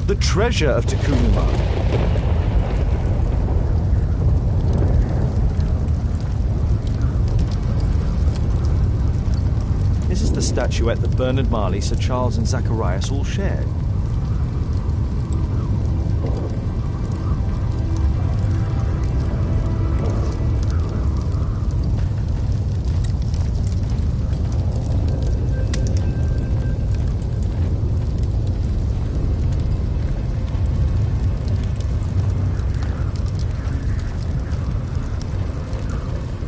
The treasure of Takunuma. This is the statuette that Bernard Marley, Sir Charles and Zacharias all shared.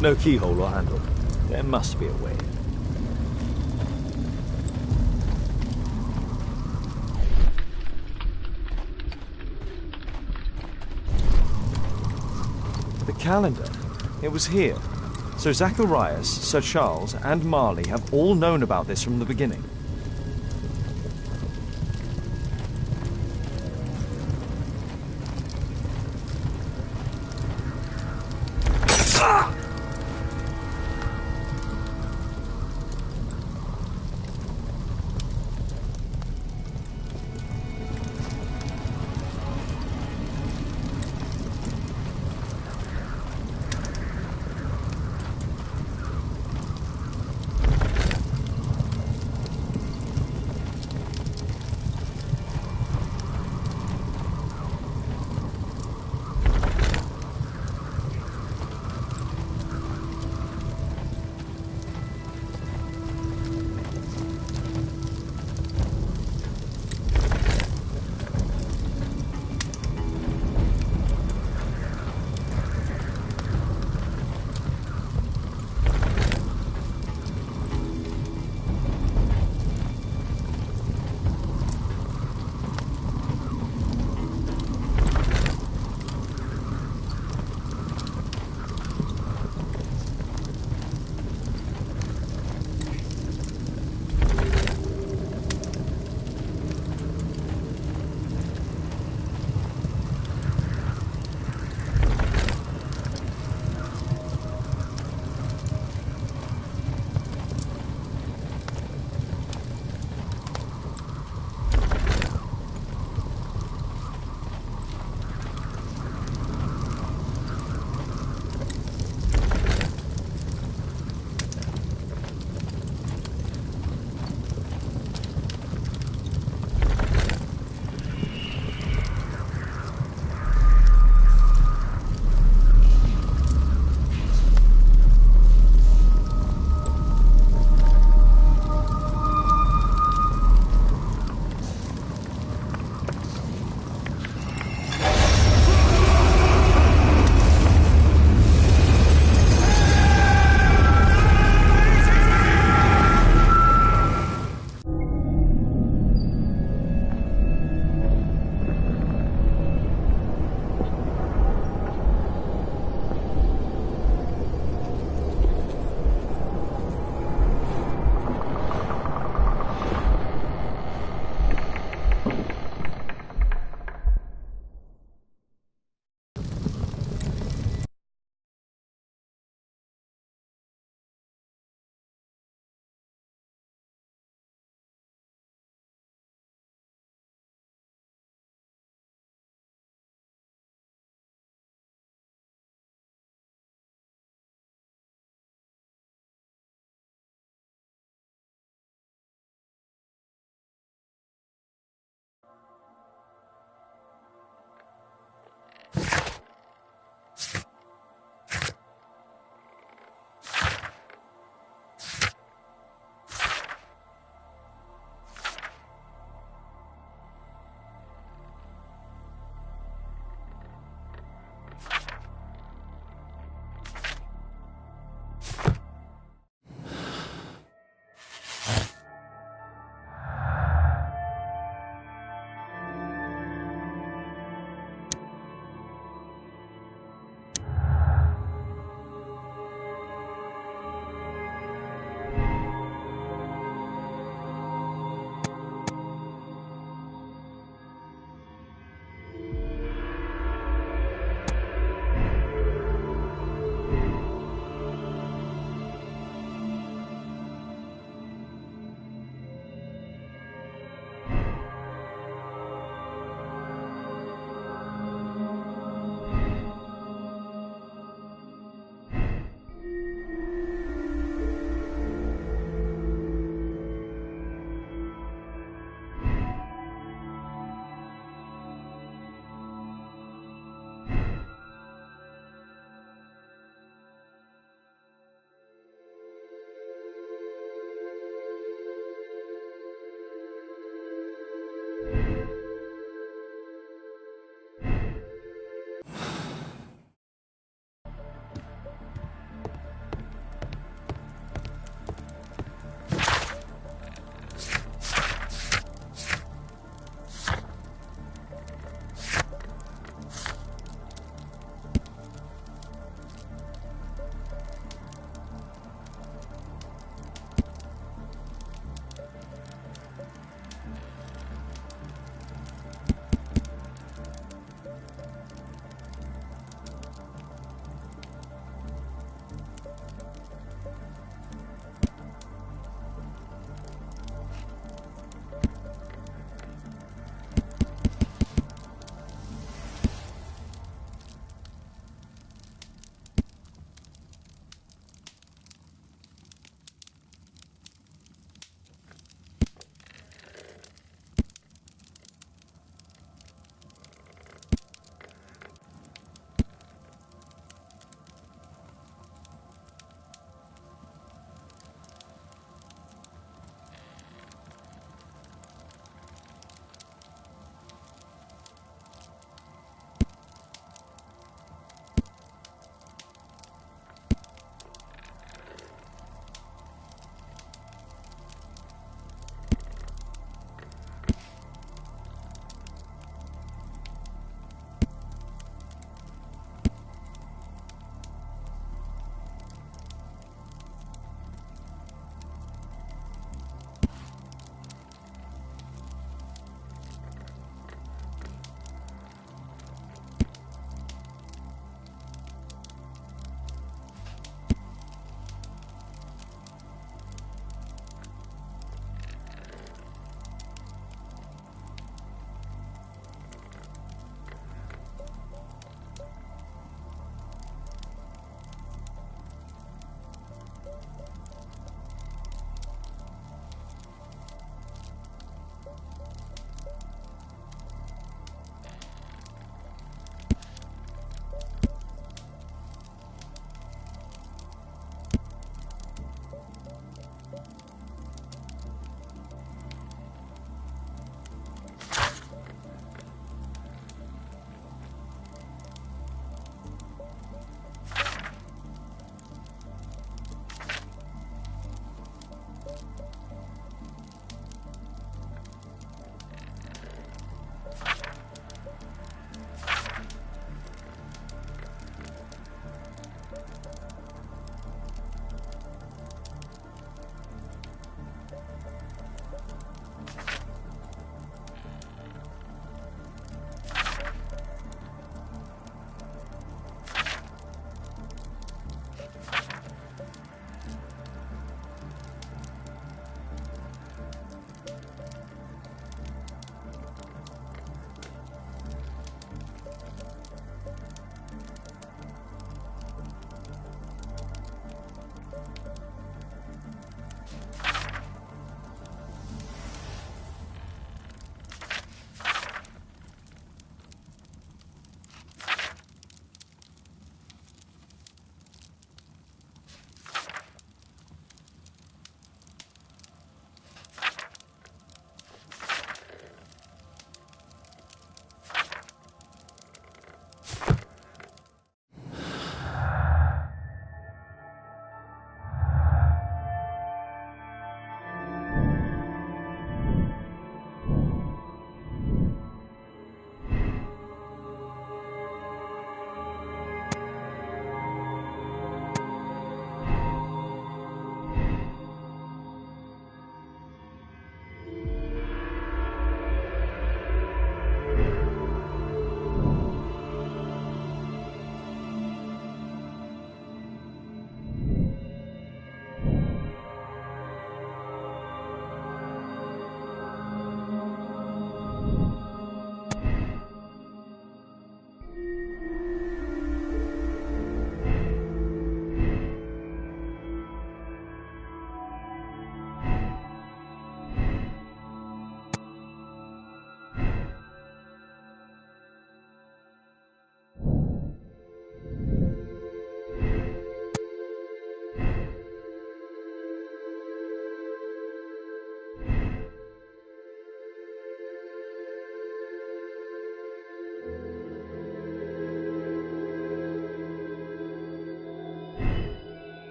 No keyhole or handle. There must be a way. The calendar. It was here. So Zacharias, Sir Charles, and Marley have all known about this from the beginning.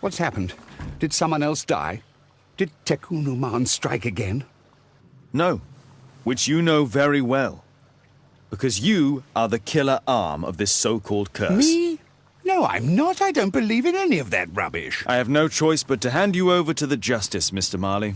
What's happened? Did someone else die? Did Tekunuman strike again? No, which you know very well. Because you are the killer arm of this so-called curse. Me? No, I'm not. I don't believe in any of that rubbish. I have no choice but to hand you over to the justice, Mr. Marley.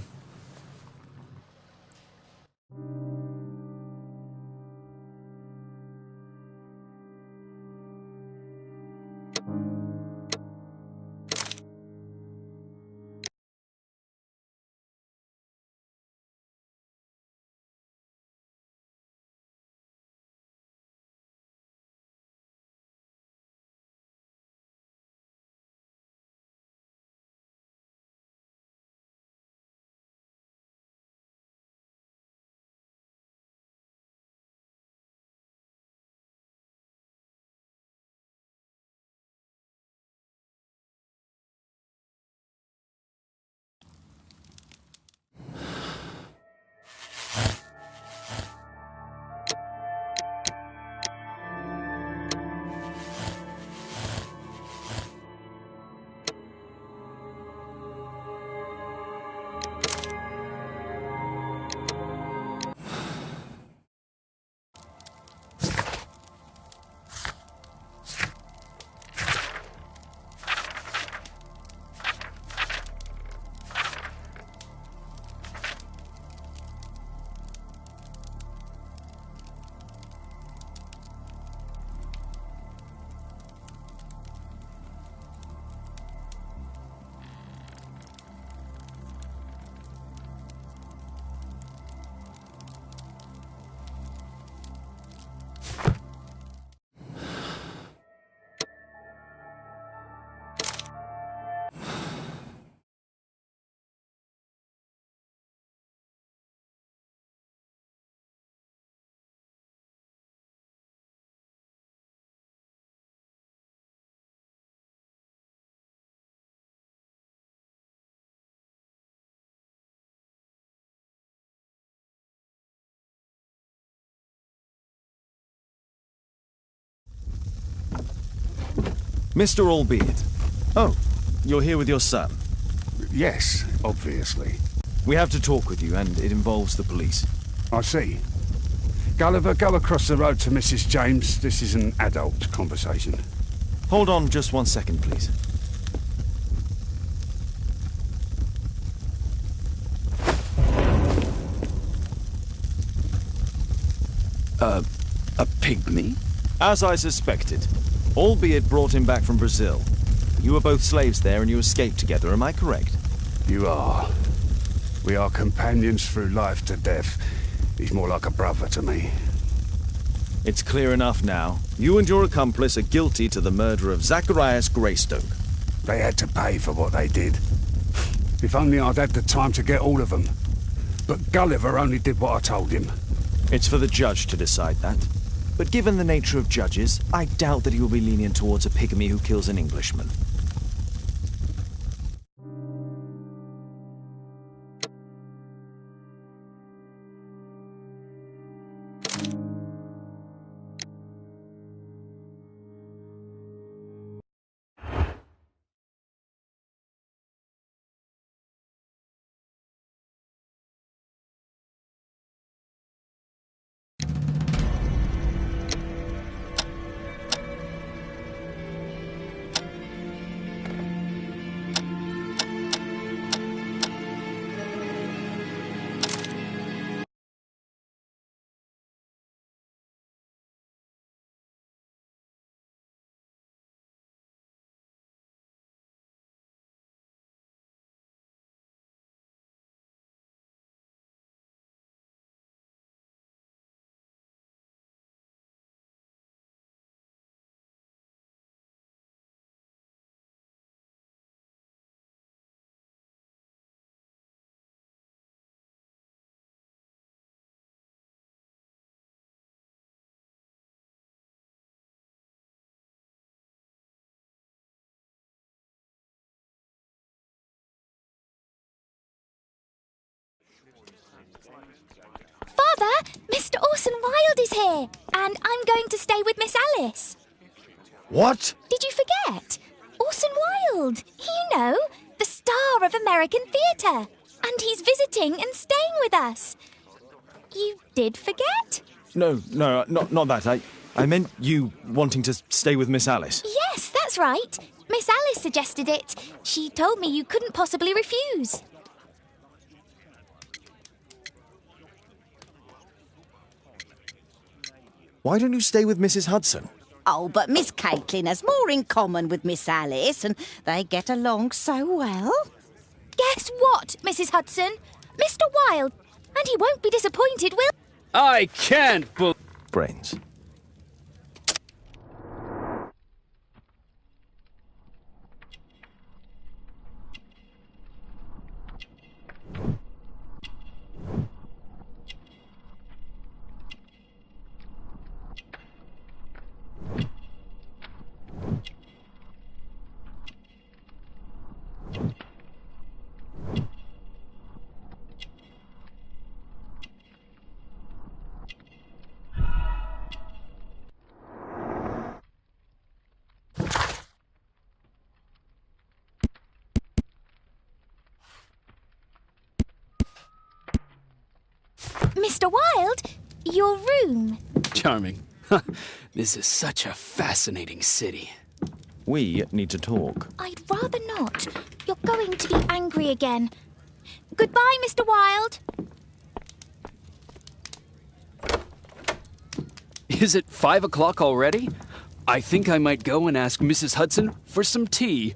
Mr. Albeit. Oh, you're here with your son. Yes, obviously. We have to talk with you, and it involves the police. I see. Gulliver, go across the road to Mrs. James. This is an adult conversation. Hold on just 1 second, please. A pygmy? As I suspected. Albeit brought him back from Brazil. You were both slaves there and you escaped together, am I correct? You are. We are companions through life to death. He's more like a brother to me. It's clear enough now. You and your accomplice are guilty to the murder of Zacharias Greystoke. They had to pay for what they did. If only I'd had the time to get all of them. But Gulliver only did what I told him. It's for the judge to decide that. But given the nature of judges, I doubt that he will be lenient towards a pygmy who kills an Englishman. Father, Mr. Orson Wilde is here, and I'm going to stay with Miss Alice. What? Did you forget? Orson Wilde. You know, the star of American theatre. And he's visiting and staying with us. You did forget? No, not that. I meant you wanting to stay with Miss Alice. Yes, that's right. Miss Alice suggested it. She told me you couldn't possibly refuse. Why don't you stay with Mrs. Hudson? Oh, but Miss Caitlin has more in common with Miss Alice, and they get along so well. Guess what, Mrs. Hudson? Mr. Wilde. And he won't be disappointed, will... I can't Brains. Mr. Wilde, your room. Charming. This is such a fascinating city. We need to talk. I'd rather not. You're going to be angry again. Goodbye, Mr. Wilde. Is it 5 o'clock already? I think I might go and ask Mrs. Hudson for some tea.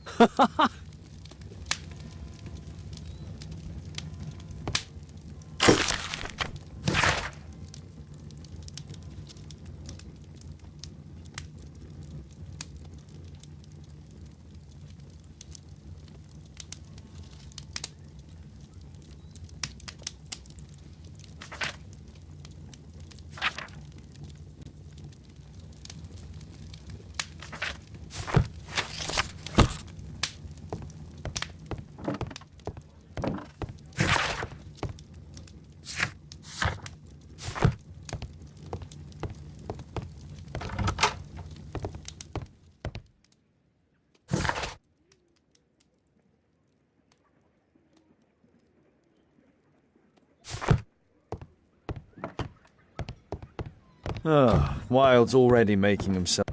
Oh, Wilde's already making himself...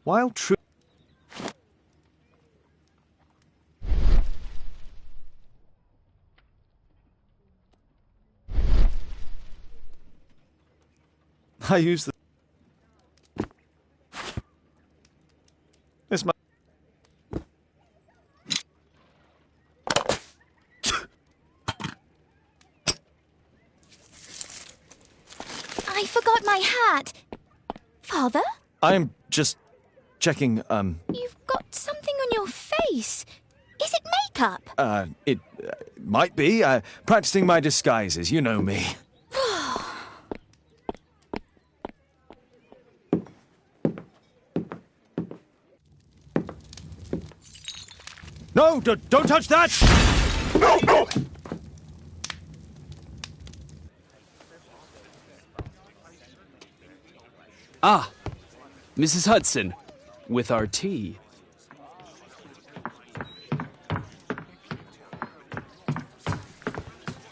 Wilde true... I use the... This might... I forgot my hat. Father? I'm just checking, You've got something on your face. Is it makeup? It might be. Practicing my disguises, you know me. No, don't touch that! No! Ah, Mrs. Hudson, with our tea.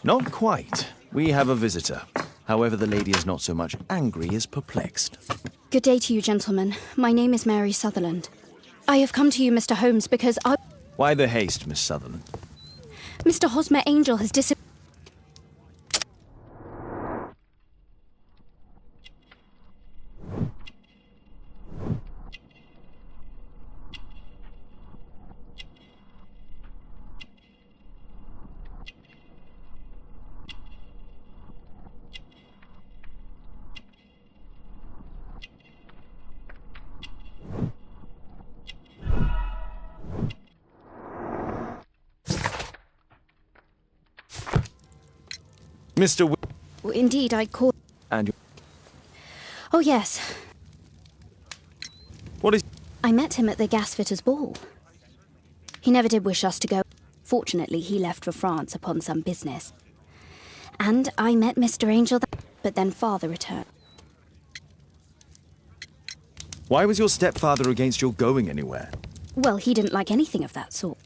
Not quite. We have a visitor. However, the lady is not so much angry as perplexed. Good day to you, gentlemen. My name is Mary Sutherland. I have come to you, Mr. Holmes, because Why the haste, Miss Sutherland? Mr. Hosmer Angel has disappeared. Mr. Indeed, I called... And you... Oh, yes. What is... I met him at the gasfitter's ball. He never did wish us to go. Fortunately, he left for France upon some business. And I met Mr. Angel, but then Father returned. Why was your stepfather against your going anywhere? Well, he didn't like anything of that sort.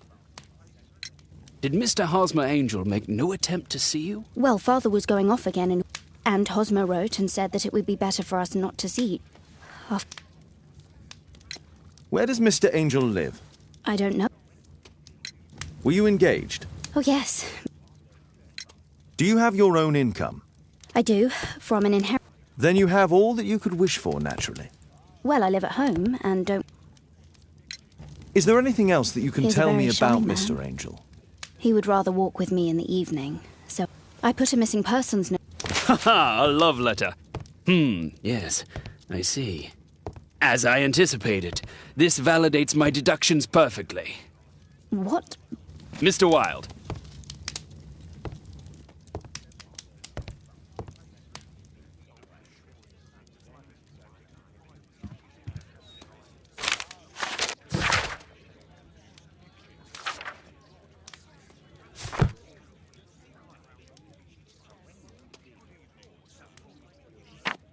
Did Mr. Hosmer Angel make no attempt to see you? Well, Father was going off again, and Hosmer wrote and said that it would be better for us not to see. Where does Mr. Angel live? I don't know. Were you engaged? Oh, yes, Do you have your own income? I do, from an inheritance. Then you have all that you could wish for, naturally. Well, I live at home and don't... Is there anything else that you can He's a tell me very shy about man. Mr. Angel? He would rather walk with me in the evening, so I put a missing persons note. Haha, a love letter. Yes, I see. As I anticipated, this validates my deductions perfectly. What? Mr. Wilde.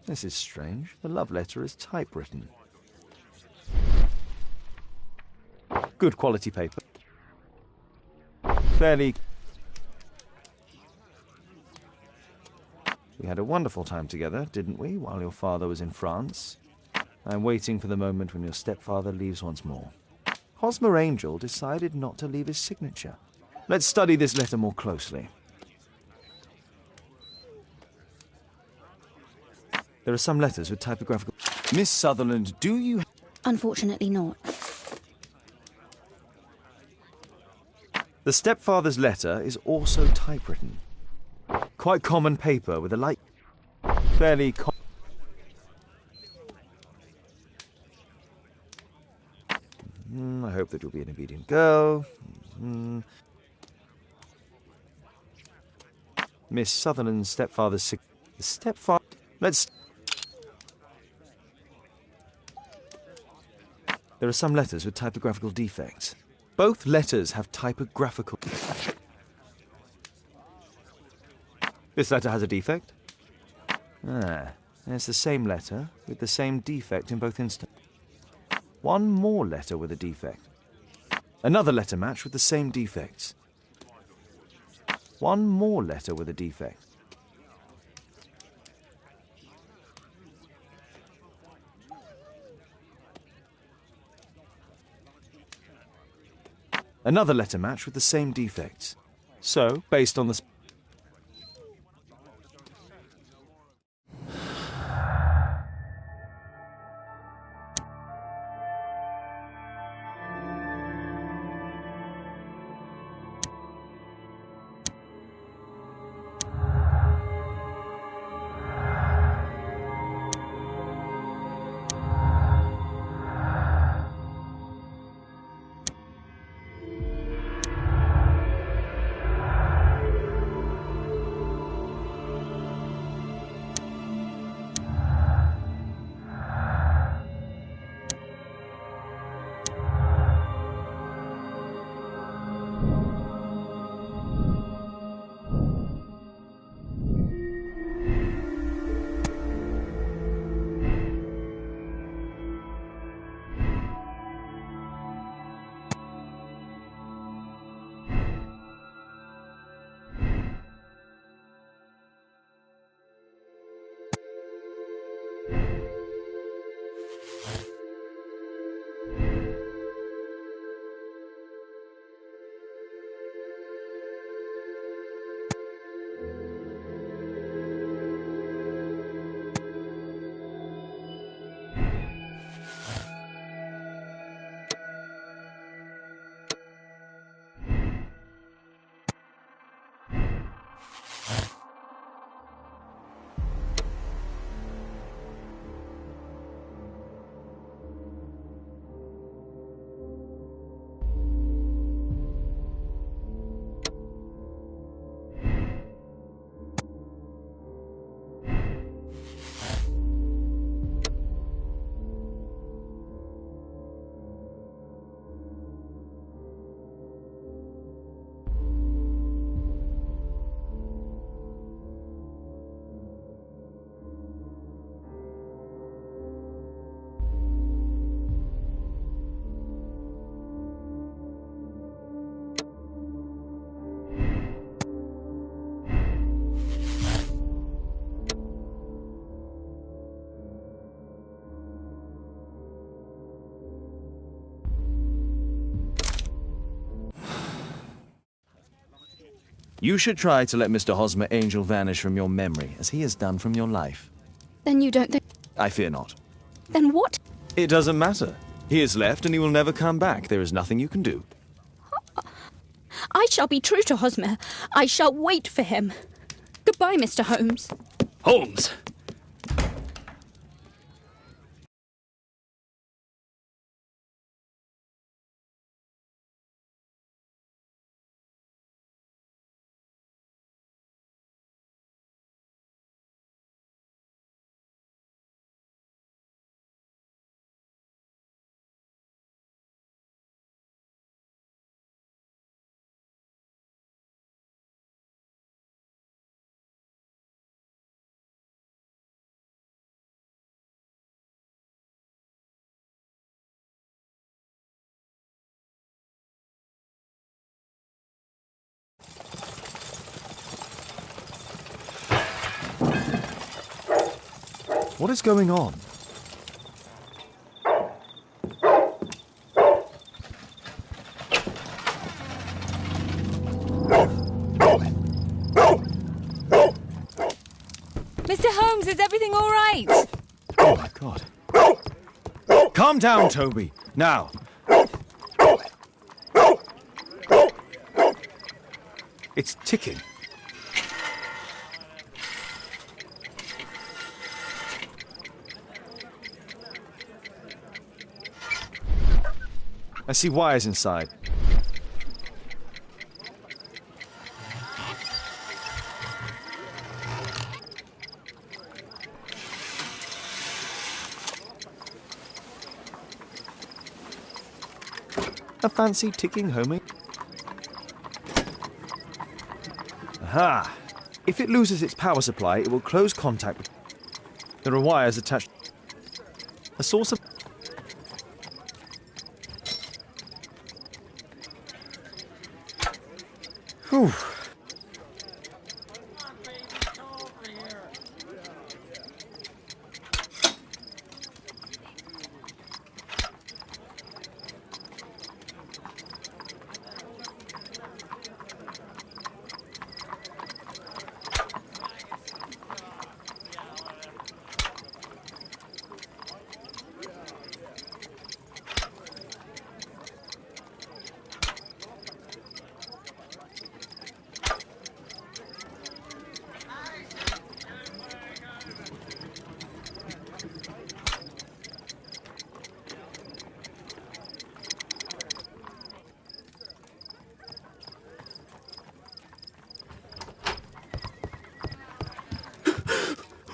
This is strange. The love letter is typewritten. Good quality paper. Fairly... We had a wonderful time together, didn't we, while your father was in France? I'm waiting for the moment when your stepfather leaves once more. Hosmer Angel decided not to leave his signature. Let's study this letter more closely. There are some letters with typographical... Miss Sutherland, do you... Unfortunately not. The stepfather's letter is also typewritten. Quite common paper with a light... Fairly I hope that you'll be an obedient girl. Miss Sutherland's stepfather's... The stepfather... Let's... There are some letters with typographical defects. Both letters have typographical... This letter has a defect. It's the same letter with the same defect in both instances. One more letter with a defect. Another letter match with the same defects. One more letter with a defect. Another letter match with the same defects. So, based on the... You should try to let Mr. Hosmer Angel vanish from your memory, as he has done from your life. Then you don't think... I fear not. Then what? It doesn't matter. He has left and he will never come back. There is nothing you can do. I shall be true to Hosmer. I shall wait for him. Goodbye, Mr. Holmes. Holmes! What is going on? Mr. Holmes, is everything all right? Oh my God. Calm down, Toby. Now. It's ticking. I see wires inside. A fancy ticking homing. Aha! If it loses its power supply, it will close contact with... There are wires attached... A source of... Whew.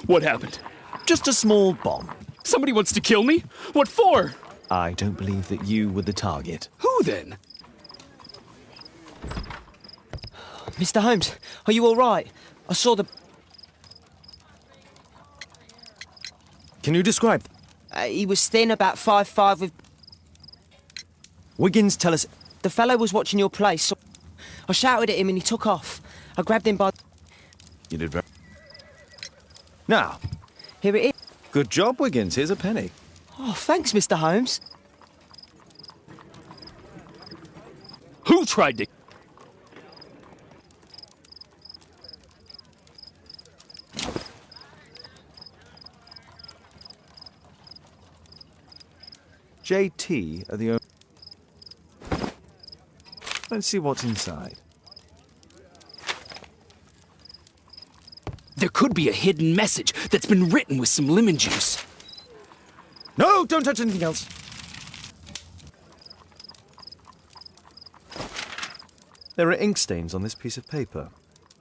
What happened? Just a small bomb. Somebody wants to kill me? What for? I don't believe that you were the target. Who then? Mr. Holmes, are you all right? I saw the... Can you describe? he was thin, about 5'5", with... Wiggins, tell us... The fellow was watching your place, so... I shouted at him and he took off. I grabbed him by... You did very... Now, Here it is. good job, Wiggins. Here's a penny. Oh, thanks, Mr. Holmes. Who tried to... JT are the only... Let's see what's inside. There could be a hidden message that's been written with some lemon juice. No, don't touch anything else. There are ink stains on this piece of paper.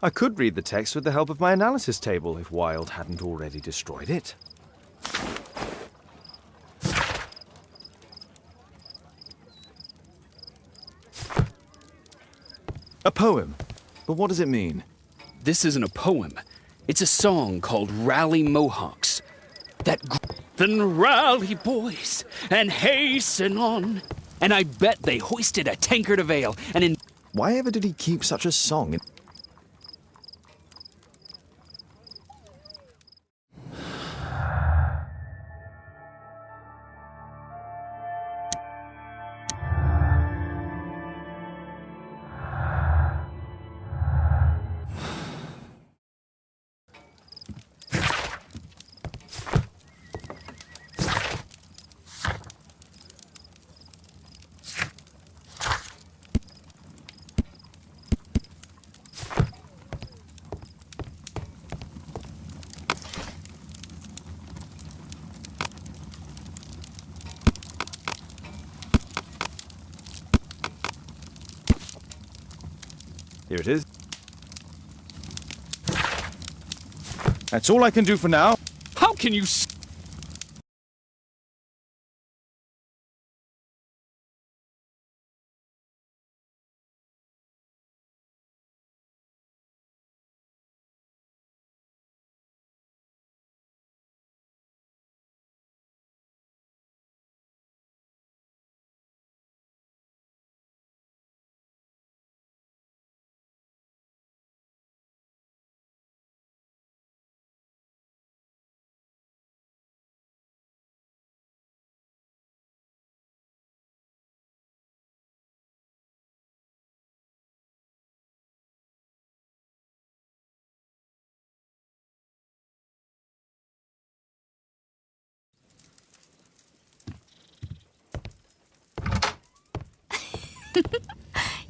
I could read the text with the help of my analysis table if Wilde hadn't already destroyed it. A poem. But what does it mean? This isn't a poem. It's a song called Rally Mohawks. Then rally, boys, and hasten on. And I bet they hoisted a tankard of ale, and in... Why ever did he keep such a song in... Here it is. That's all I can do for now. How can you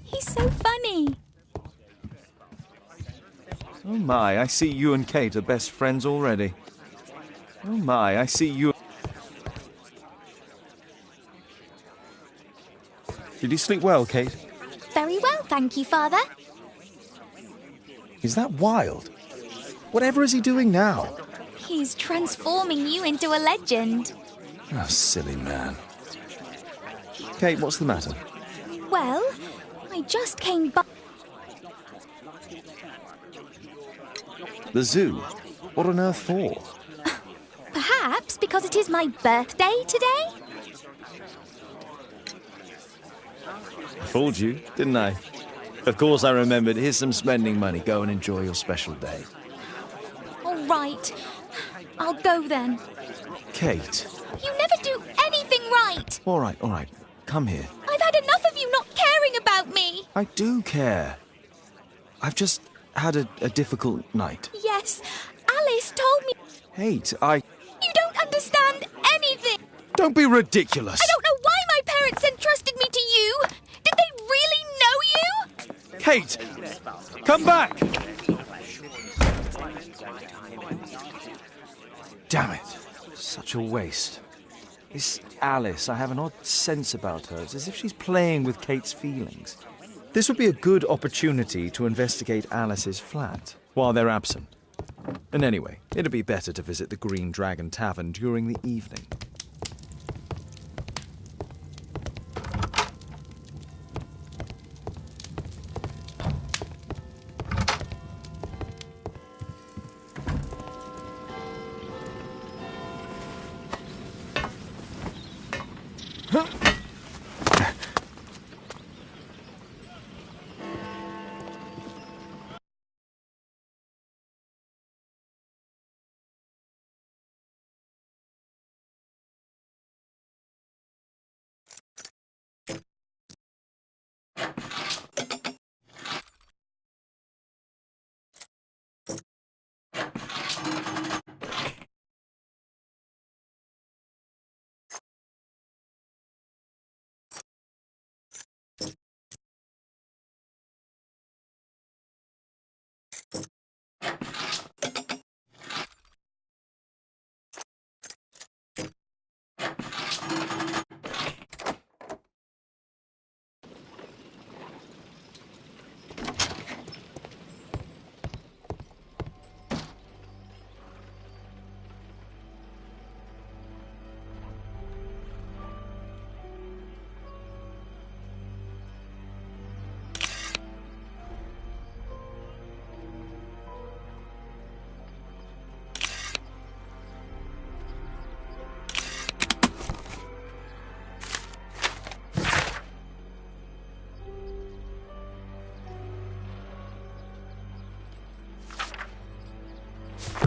He's so funny. Oh my, I see you and Kate are best friends already. Oh my, I see you... Did you sleep well, Kate? Very well, thank you, Father. Is that wild? Whatever is he doing now? He's transforming you into a legend. Oh, silly man. Kate, what's the matter? Well, I just came by... The zoo? What on earth for? Perhaps because it is my birthday today? Fooled you, didn't I? Of course I remembered. Here's some spending money. Go and enjoy your special day. All right. I'll go then. Kate. You never do anything right. All right. Come here. I've had enough of you not caring about me. I do care. I've just had a difficult night. Yes, Alice told me. Kate, You don't understand anything. Don't be ridiculous. I don't know why my parents entrusted me to you. Did they really know you? Kate! Come back! Damn it. Such a waste. This Alice, I have an odd sense about her. It's as if she's playing with Kate's feelings. This would be a good opportunity to investigate Alice's flat while they're absent. And anyway, it'd be better to visit the Green Dragon Tavern during the evening.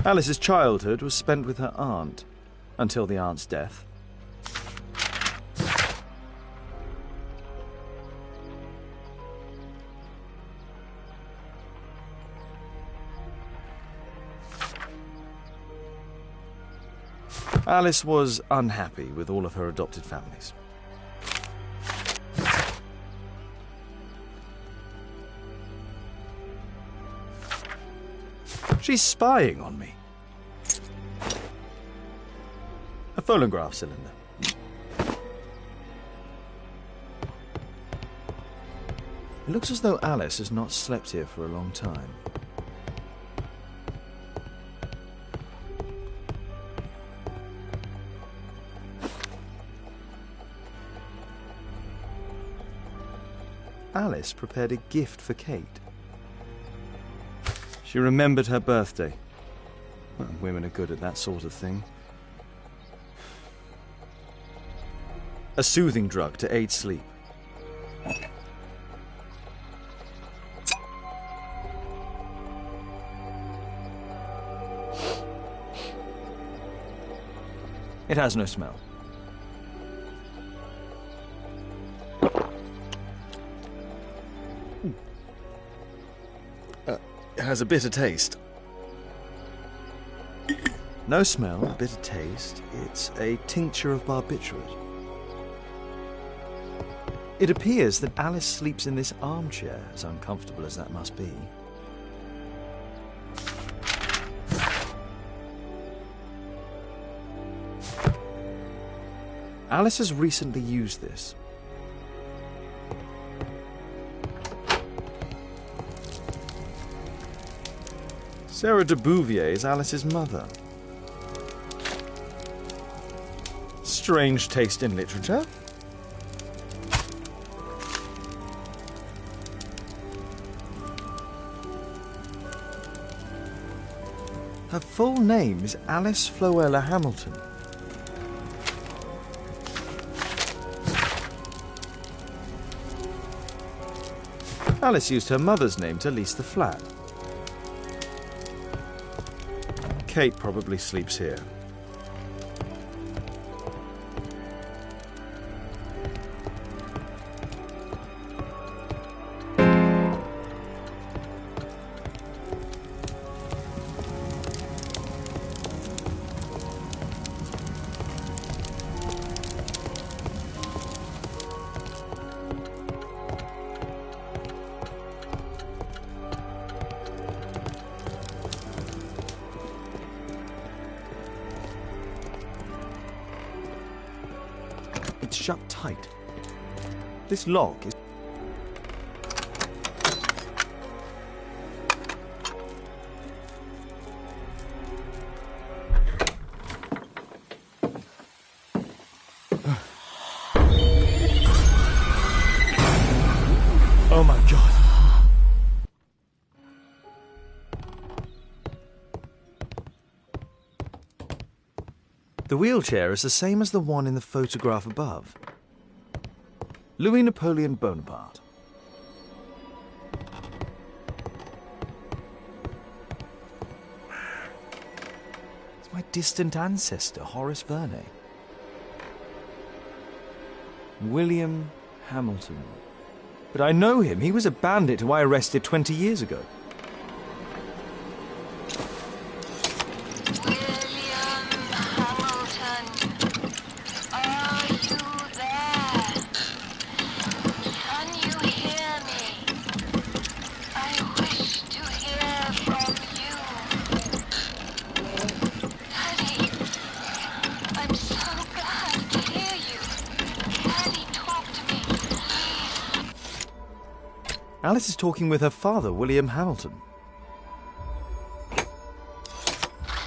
Alice's childhood was spent with her aunt, until the aunt's death. Alice was unhappy with all of her adopted families. She's spying on me. A phonograph cylinder. It looks as though Alice has not slept here for a long time. Alice prepared a gift for Kate. She remembered her birthday. Well, women are good at that sort of thing. A soothing drug to aid sleep. It has no smell. It has a bitter taste. No smell, bitter taste. It's a tincture of barbiturate. It appears that Alice sleeps in this armchair, as uncomfortable as that must be. Alice has recently used this. Sarah de Bouvier is Alice's mother. Strange taste in literature. Her full name is Alice Floella Hamilton. Alice used her mother's name to lease the flat. Kate probably sleeps here. It's shut tight. This lock is... Oh my God. The wheelchair is the same as the one in the photograph above. Louis Napoleon Bonaparte. It's my distant ancestor, Horace Verne. William Hamilton. But I know him. He was a bandit who I arrested 20 years ago. Alice is talking with her father, William Hamilton.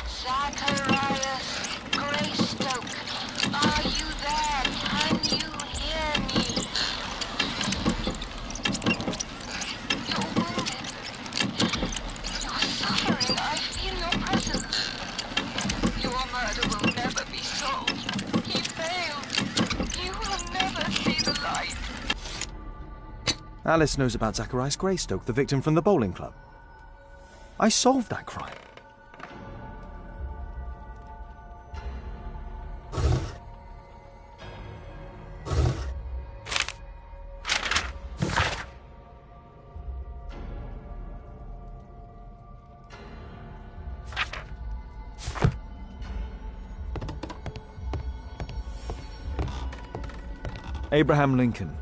Zacharias Greystoke, are you there? Can you hear me? You're wounded. You're suffering. I feel your presence. Your murder will never be solved. He failed. You will never see the light. Alice knows about Zacharias Greystoke, the victim from the bowling club. I solved that crime. Abraham Lincoln.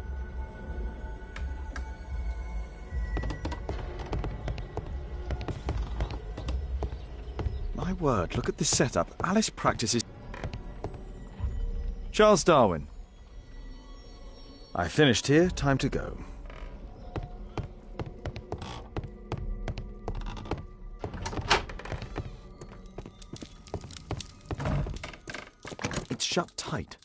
My word, look at this setup. Alice practices... Charles Darwin. I finished here, time to go. shut tight.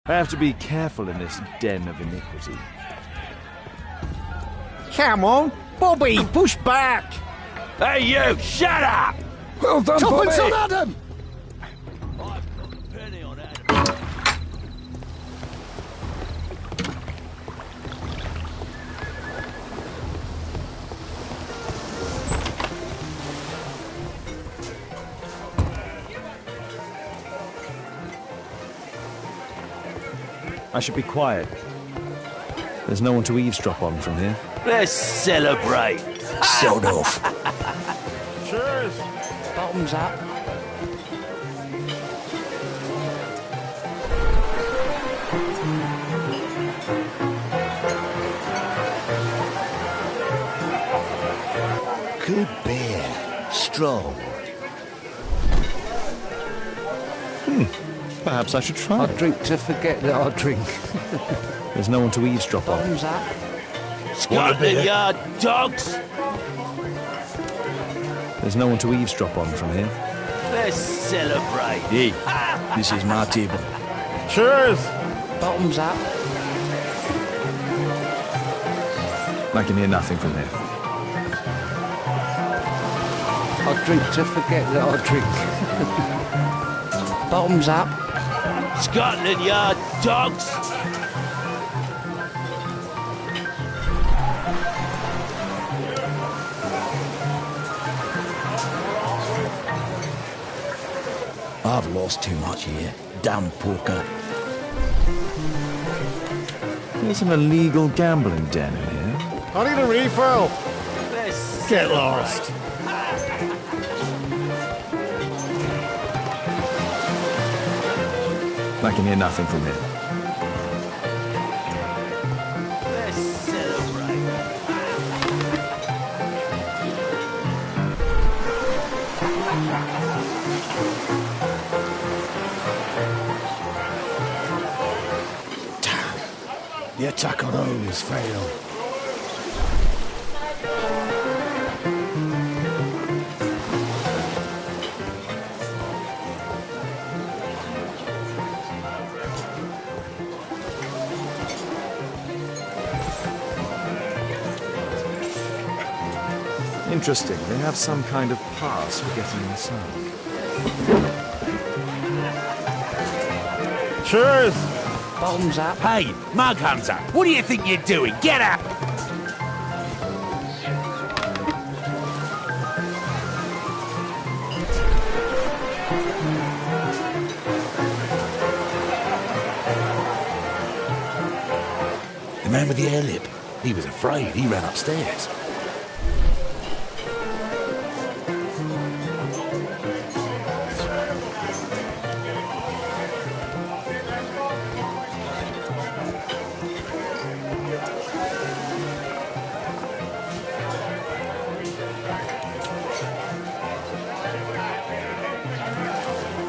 I have to be careful in this den of iniquity. Come on, Bobby, push back! Hey, you, shut up! Well done, Bobby! Tuppence on Adam! I should be quiet. There's no one to eavesdrop on from here. Let's celebrate. Sod off. Cheers! Bottoms up. Good beer. Strong. Perhaps I should try. I drink to forget that I drink. There's no one to eavesdrop on. Bottoms up. Scotland Yard dogs. There's no one to eavesdrop on from here. Let's celebrate. Hey, this is my table. Cheers! Bottoms up. I can hear nothing from here. I drink to forget that I drink. Bottoms up. Scotland Yard dogs. I've lost too much here. Damn poker. There's an illegal gambling den in here. I need a refill. Let's Get lost. I can hear nothing from here. Let's celebrate. The attack on Holmes failed. Interesting, they have some kind of pass for getting inside. Cheers! Bottoms up. Hey, mug hunter, what do you think you're doing? Get up! The man with the air lip. He was afraid. He ran upstairs.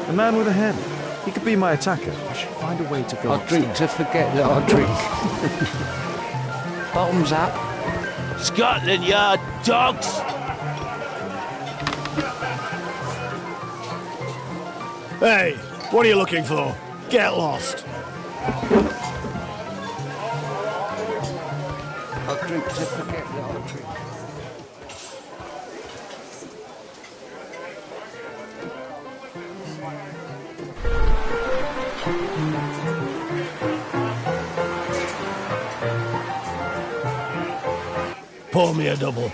The man with a head. He could be my attacker. I should find a way to go I drink to forget that I drink. Bottoms up. Scotland Yard dogs! Hey, what are you looking for? Get lost. I drink to forget that I drink. Pour me a double.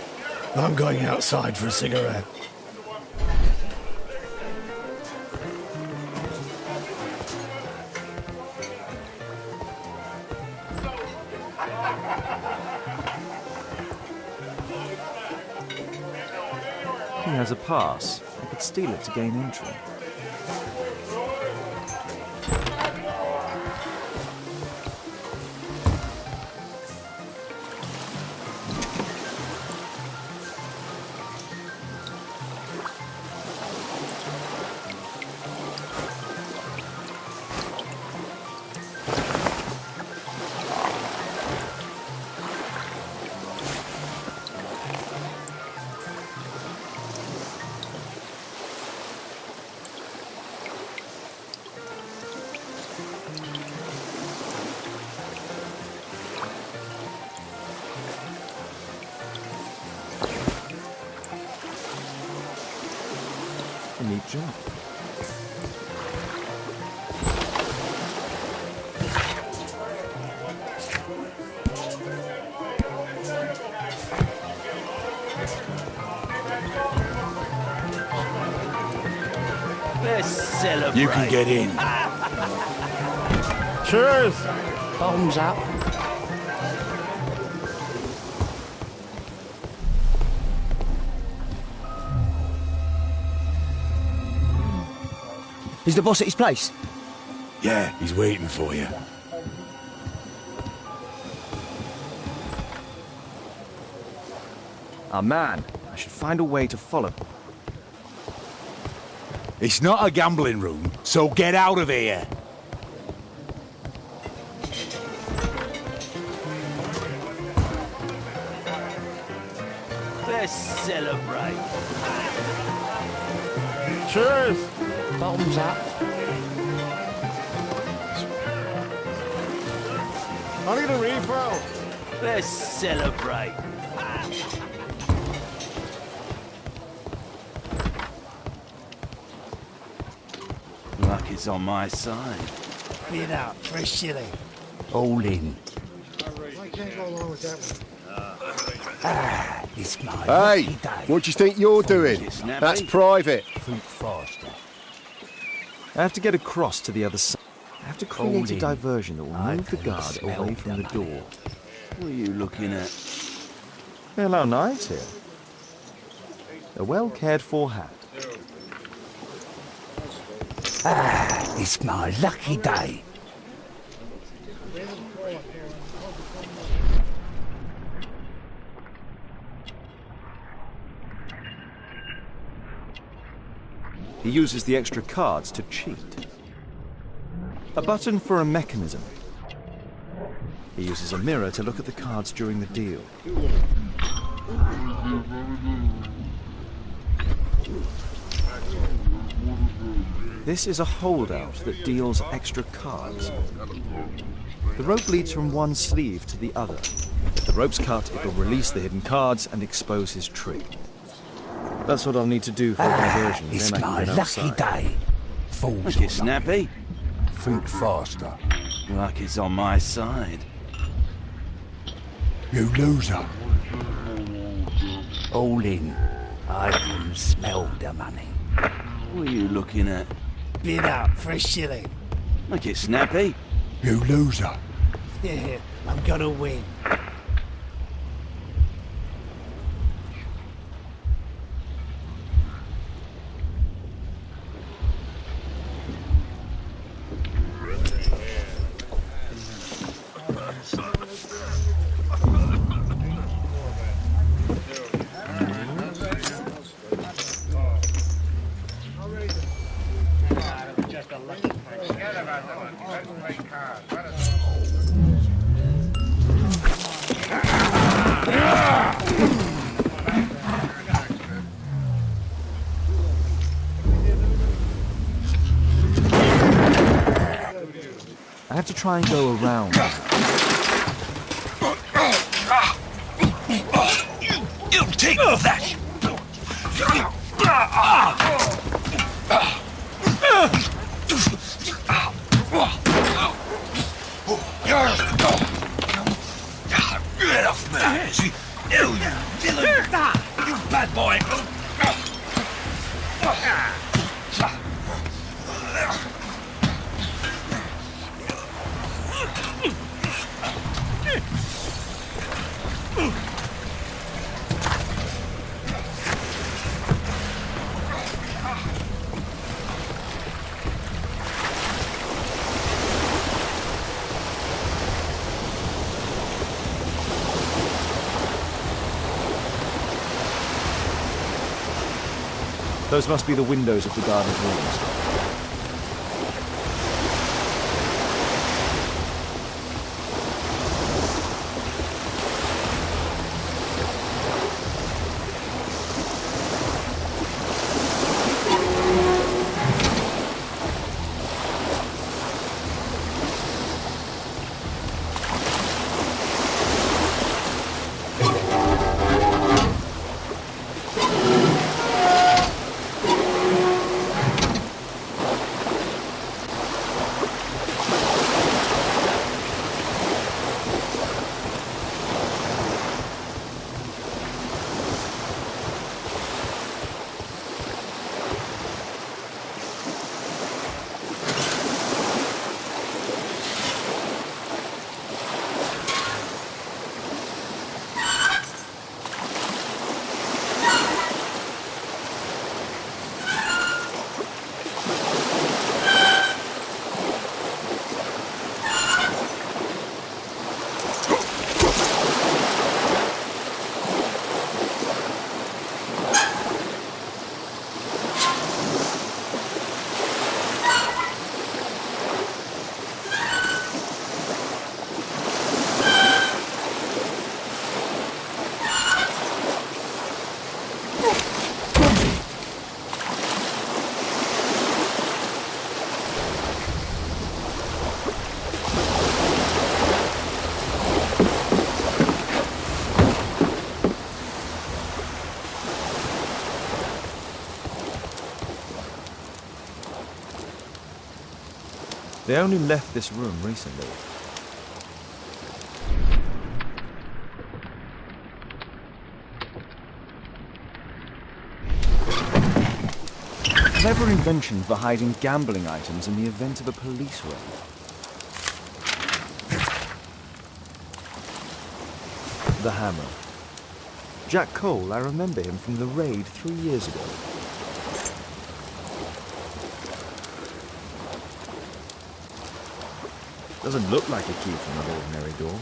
I'm going outside for a cigarette. He has a pass. I could steal it to gain entry. A neat job. Let's celebrate. You can get in. Cheers! Bottoms up. Is the boss at his place? Yeah, he's waiting for you. Our man. I should find a way to follow. It's not a gambling room, so get out of here. Let's celebrate. Cheers! Bottoms up. I need a refill. Let's celebrate. Luck is on my side. Beat out for a shilling. All in. I can't go along with that one. It's my Hey, what do you think you're doing? Snappy. That's private. Think faster. I have to get across to the other side. I have to create a Holding. diversion that will I move the can guard smell away from the the door. What are you looking at? Hello, nice here. A well cared for hat. It's my lucky day. He uses the extra cards to cheat. A button for a mechanism. He uses a mirror to look at the cards during the deal. This is a holdout that deals extra cards. The rope leads from one sleeve to the other. If the rope's cut, it will release the hidden cards and expose his trick. That's what I'll need to do for a diversion. It's then I my can get lucky outside. day. Fools Make or it snappy. Think faster. Like it's on my side. You loser. All in. I can smell the money. What are you looking at? Bid up for a shilling. Make it snappy. You loser. Yeah, I'm gonna win. I have to try and go around. You take that! Get off me! You villain! You bad boy! Those must be the windows of the garden's rooms. They only left this room recently. Clever invention for hiding gambling items in the event of a police raid. The hammer. Jack Cole, I remember him from the raid 3 years ago. Doesn't look like a key from an ordinary door.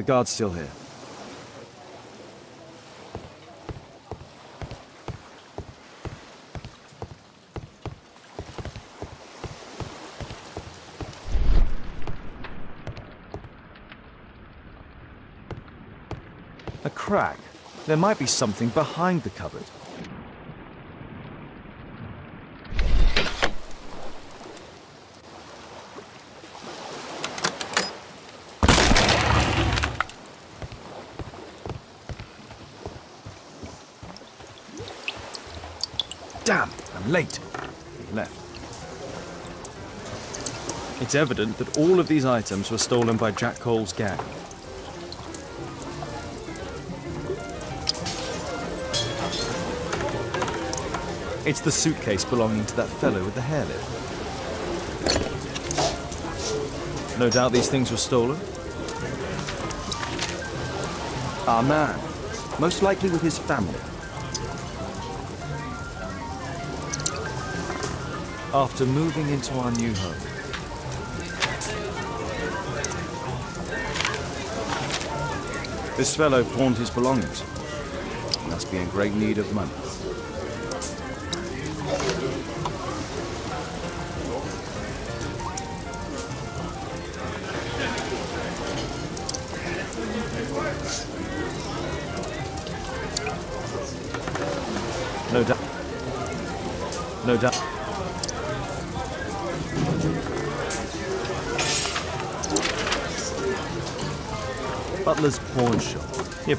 guard's still here. A crack. There might be something behind the cupboard. Damn, I'm late. He left. It's evident that all of these items were stolen by Jack Cole's gang. It's the suitcase belonging to that fellow with the hairlip. No doubt these things were stolen. Our man. Most likely with his family. After moving into our new home, this fellow pawned his belongings. He must be in great need of money. No doubt. No doubt. Butler's pawn shop. Yep.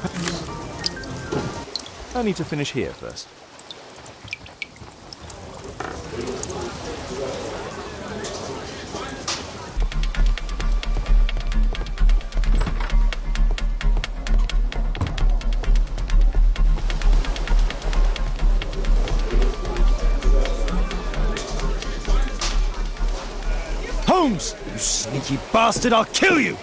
I need to finish here first. Holmes! You sneaky bastard, I'll kill you!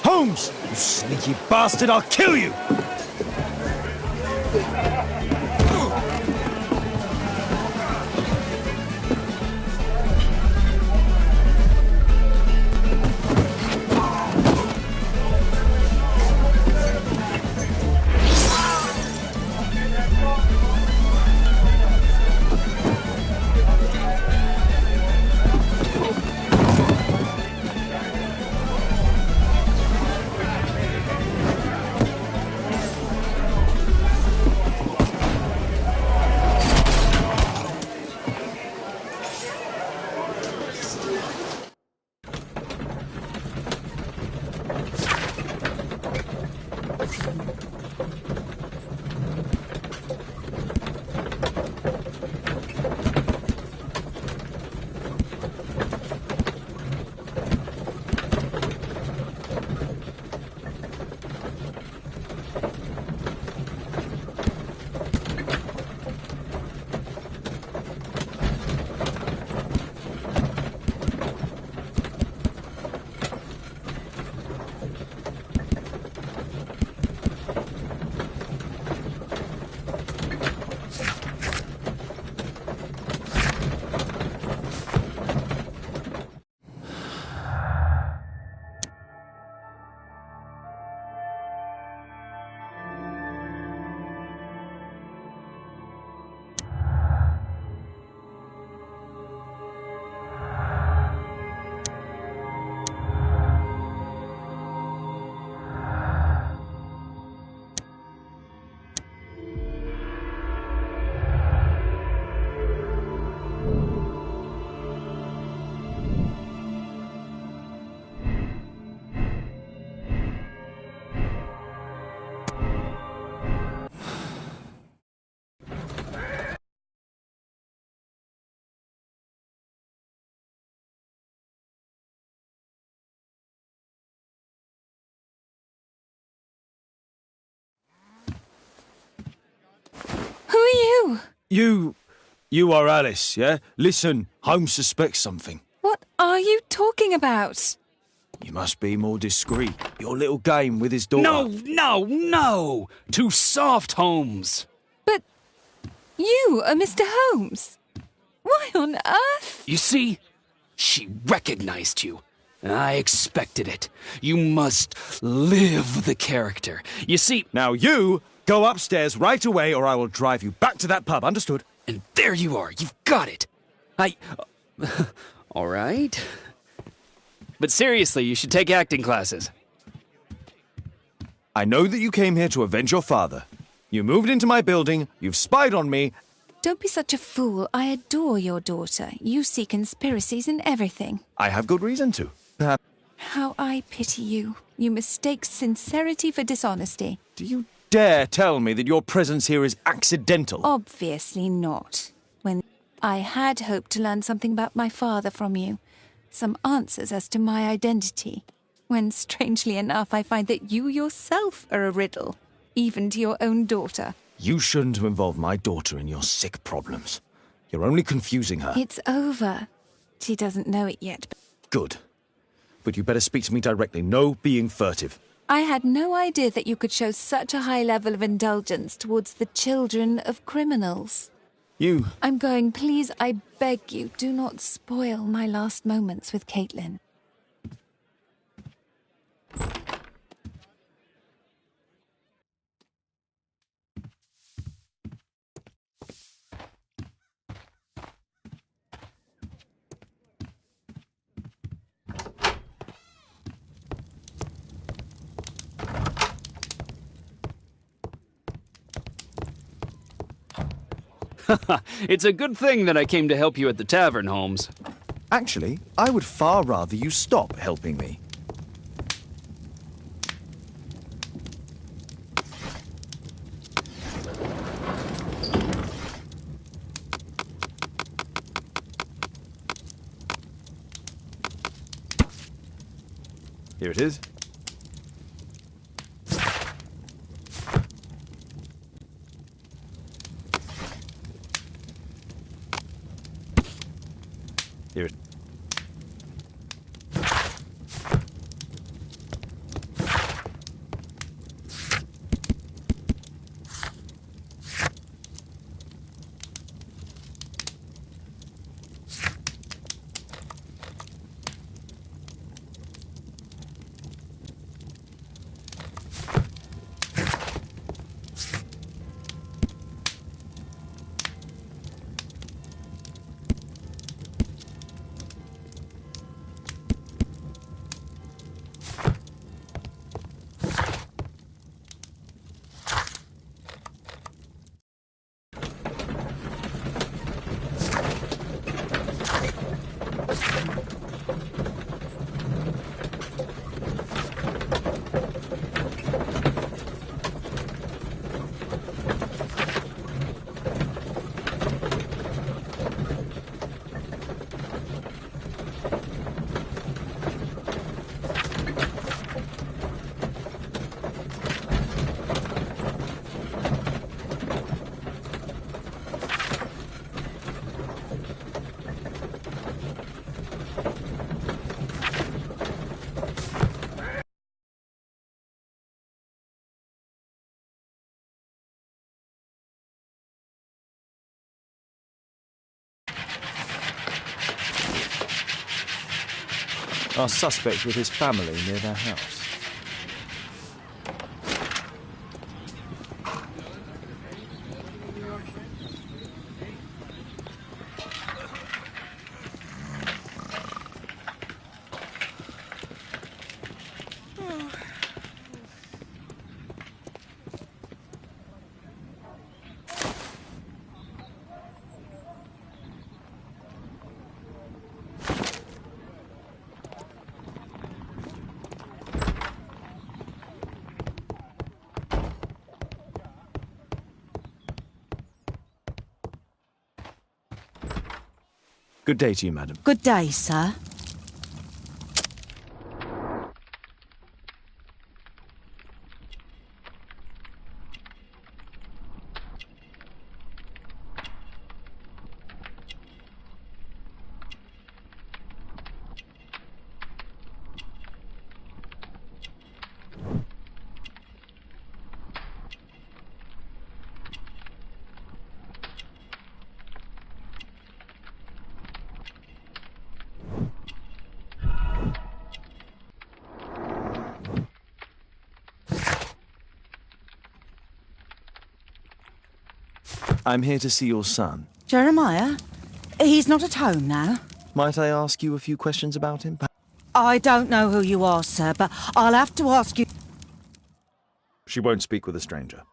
Holmes! You sneaky bastard, I'll kill you! Who are you? You are Alice, yeah? Listen, Holmes suspects something. What are you talking about? You must be more discreet. Your little game with his daughter. No! Too soft, Holmes. But you are Mr. Holmes. Why on earth? You see, she recognized you. I expected it. You must live the character. You see... Now you go upstairs right away or I will drive you back to that pub, understood? And there you are. You've got it. All right. But seriously, you should take acting classes. I know that you came here to avenge your father. You moved into my building, you've spied on me. Don't be such a fool. I adore your daughter. You see conspiracies in everything. I have good reason to. How I pity you. You mistake sincerity for dishonesty. Do you dare tell me that your presence here is accidental? Obviously not. When I had hoped to learn something about my father from you. Some answers as to my identity. When, strangely enough, I find that you yourself are a riddle. Even to your own daughter. You shouldn't have involved my daughter in your sick problems. You're only confusing her. It's over. She doesn't know it yet. Good. But you better speak to me directly. No being furtive. I had no idea that you could show such a high level of indulgence towards the children of criminals. I'm going. Please, I beg you, do not spoil my last moments with Caitlin. It's a good thing that I came to help you at the tavern, Holmes. Actually, I would far rather you stop helping me. Here it is. Here it is. Our suspect with his family near their house. Good day to you, madam. Good day, sir. I'm here to see your son. Jeremiah? He's not at home now. Might I ask you a few questions about him? I don't know who you are, sir, but I'll have to ask you... She won't speak with a stranger.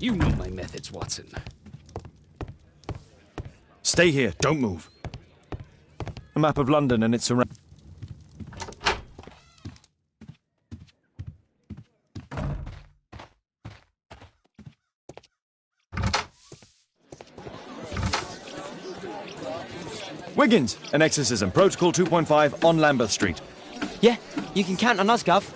You know my methods, Watson. Stay here, don't move. A map of London and its surroundings. Wiggins, an exorcism. Protocol 2.5 on Lambeth Street. Yeah, you can count on us, Gov.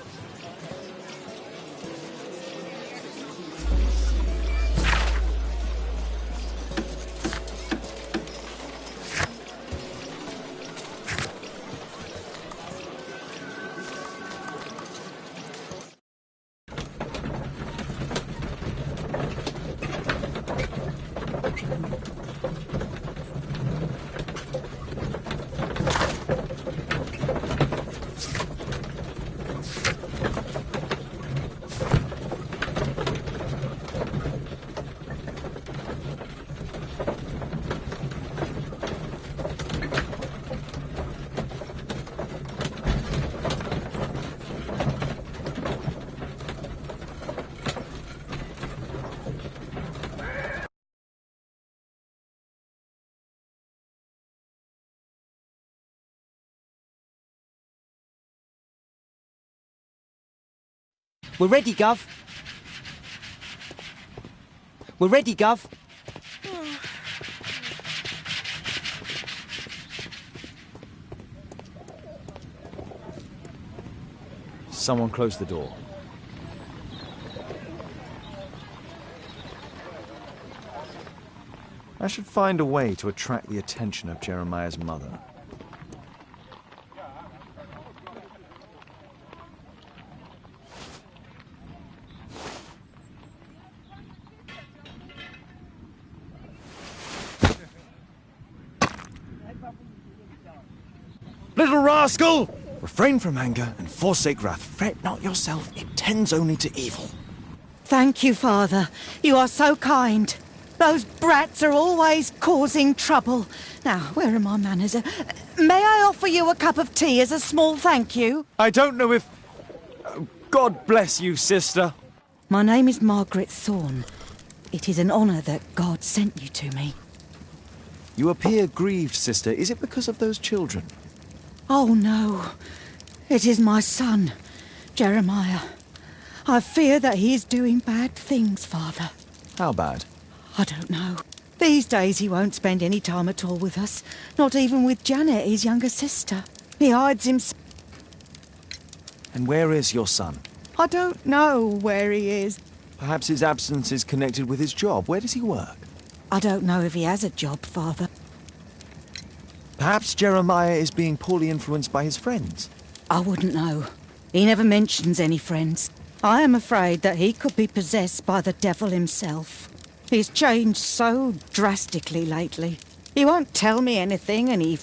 We're ready, Gov. We're ready, Gov. Someone close the door. I should find a way to attract the attention of Jeremiah's mother. Little rascal! Refrain from anger and forsake wrath. Fret not yourself, it tends only to evil. Thank you, Father. You are so kind. Those brats are always causing trouble. Now, where are my manners? May I offer you a cup of tea as a small thank you? I don't know if... God bless you, sister. My name is Margaret Thorne. It is an honour that God sent you to me. You appear grieved, sister. Is it because of those children? Oh, no. It is my son, Jeremiah. I fear that he is doing bad things, Father. How bad? I don't know. These days he won't spend any time at all with us. Not even with Janet, his younger sister. He hides himself. And where is your son? I don't know where he is. Perhaps his absence is connected with his job. Where does he work? I don't know if he has a job, Father. Perhaps Jeremiah is being poorly influenced by his friends. I wouldn't know. He never mentions any friends. I am afraid that he could be possessed by the devil himself. He's changed so drastically lately. He won't tell me anything and he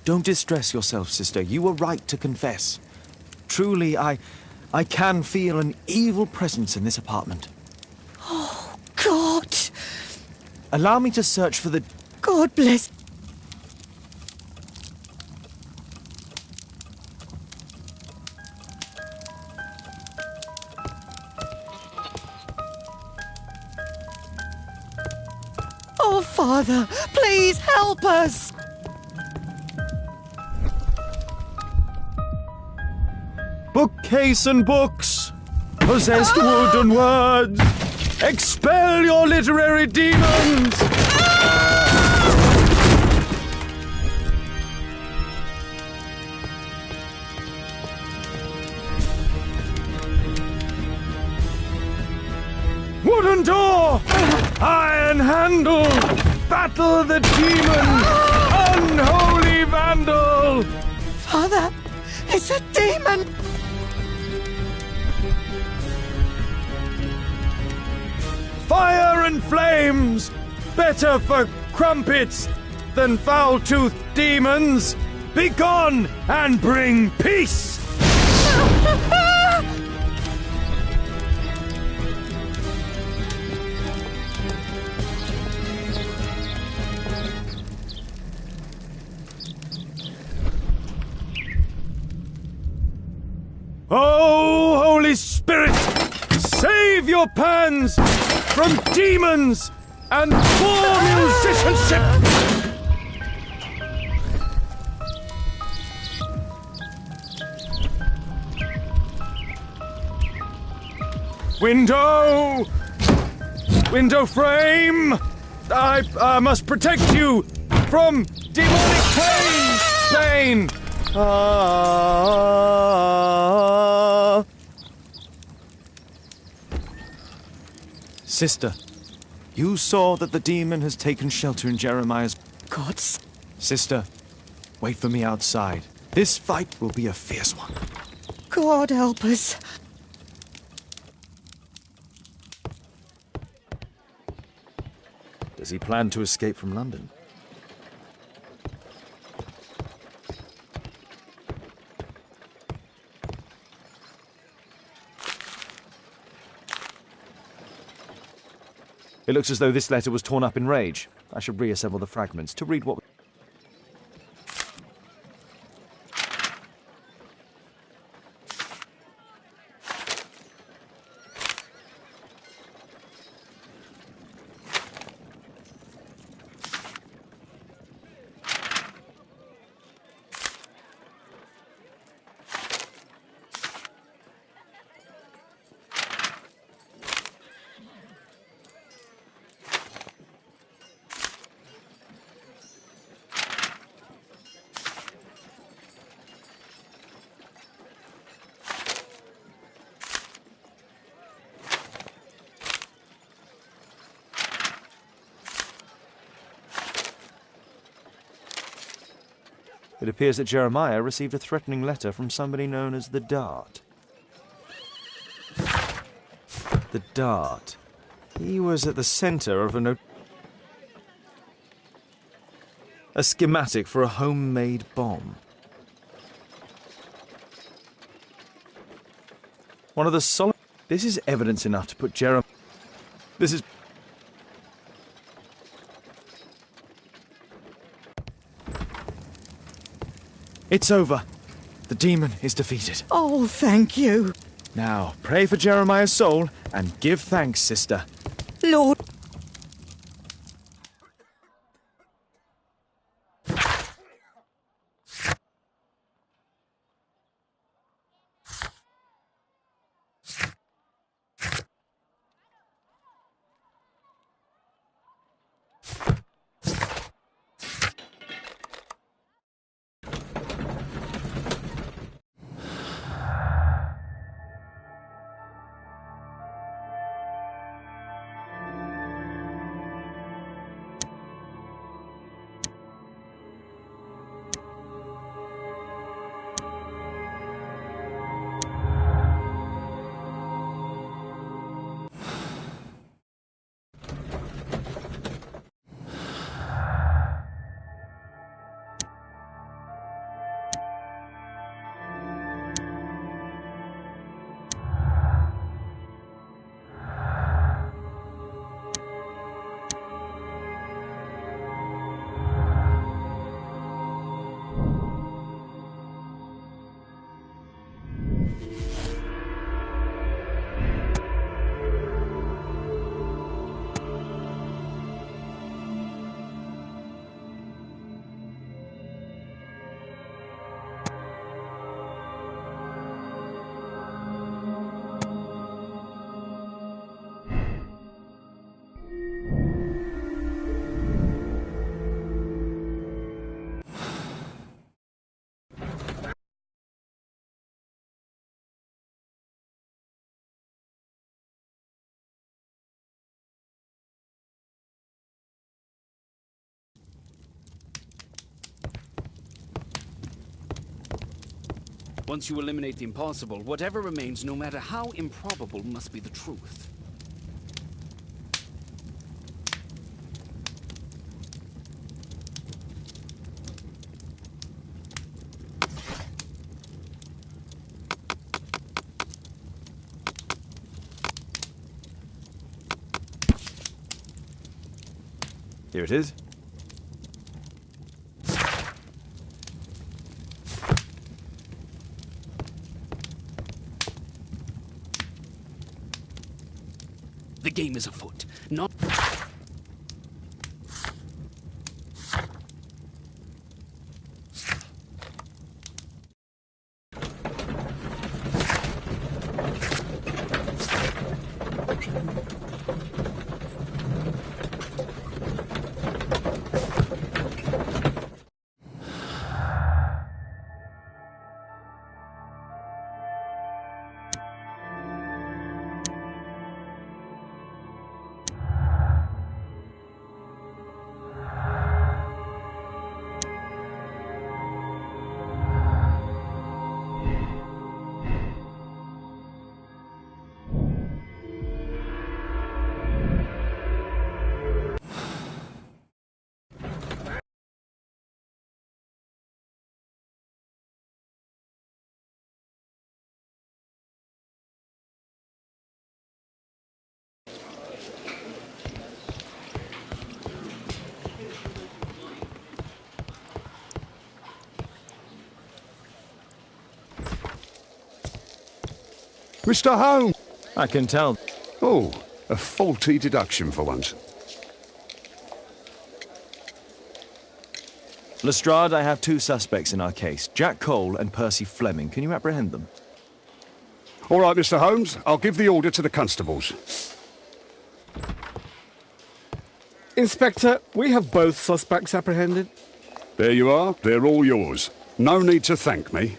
Don't distress yourself, sister. You were right to confess. Truly, I can feel an evil presence in this apartment. Oh, God! Allow me to search for the... God bless... Oh, Father, please help us! Bookcase and books! Possessed wood and words! Expel your literary demons! Wooden door! Iron handle! Battle the demon! Unholy vandal! Father, it's a demon! Fire and flames! Better for crumpets than foul-toothed demons! Begone and bring peace! Oh, Holy Spirit, save your pans from demons and poor musicianship! Window! Window frame! I must protect you from demonic pain! Sister, you saw that the demon has taken shelter in Jeremiah's... Gods. Sister, wait for me outside. This fight will be a fierce one. God help us. Does he plan to escape from London? It looks as though this letter was torn up in rage. I should reassemble the fragments to read what... It appears that Jeremiah received a threatening letter from somebody known as the Dart. The Dart. He was at the center of a schematic for a homemade bomb. One of the solid... This is evidence enough to put Jeremiah... This is It's over. The demon is defeated. Oh, thank you. Now, pray for Jeremiah's soul and give thanks, sister. Lord. Once you eliminate the impossible, whatever remains, no matter how improbable, must be the truth. Here it is. The game is afoot. Not... Mr. Holmes! I can tell. Oh, a faulty deduction for once. Lestrade, I have two suspects in our case, Jack Cole and Percy Fleming. Can you apprehend them? All right, Mr. Holmes, I'll give the order to the constables. Inspector, we have both suspects apprehended. There you are. They're all yours. No need to thank me.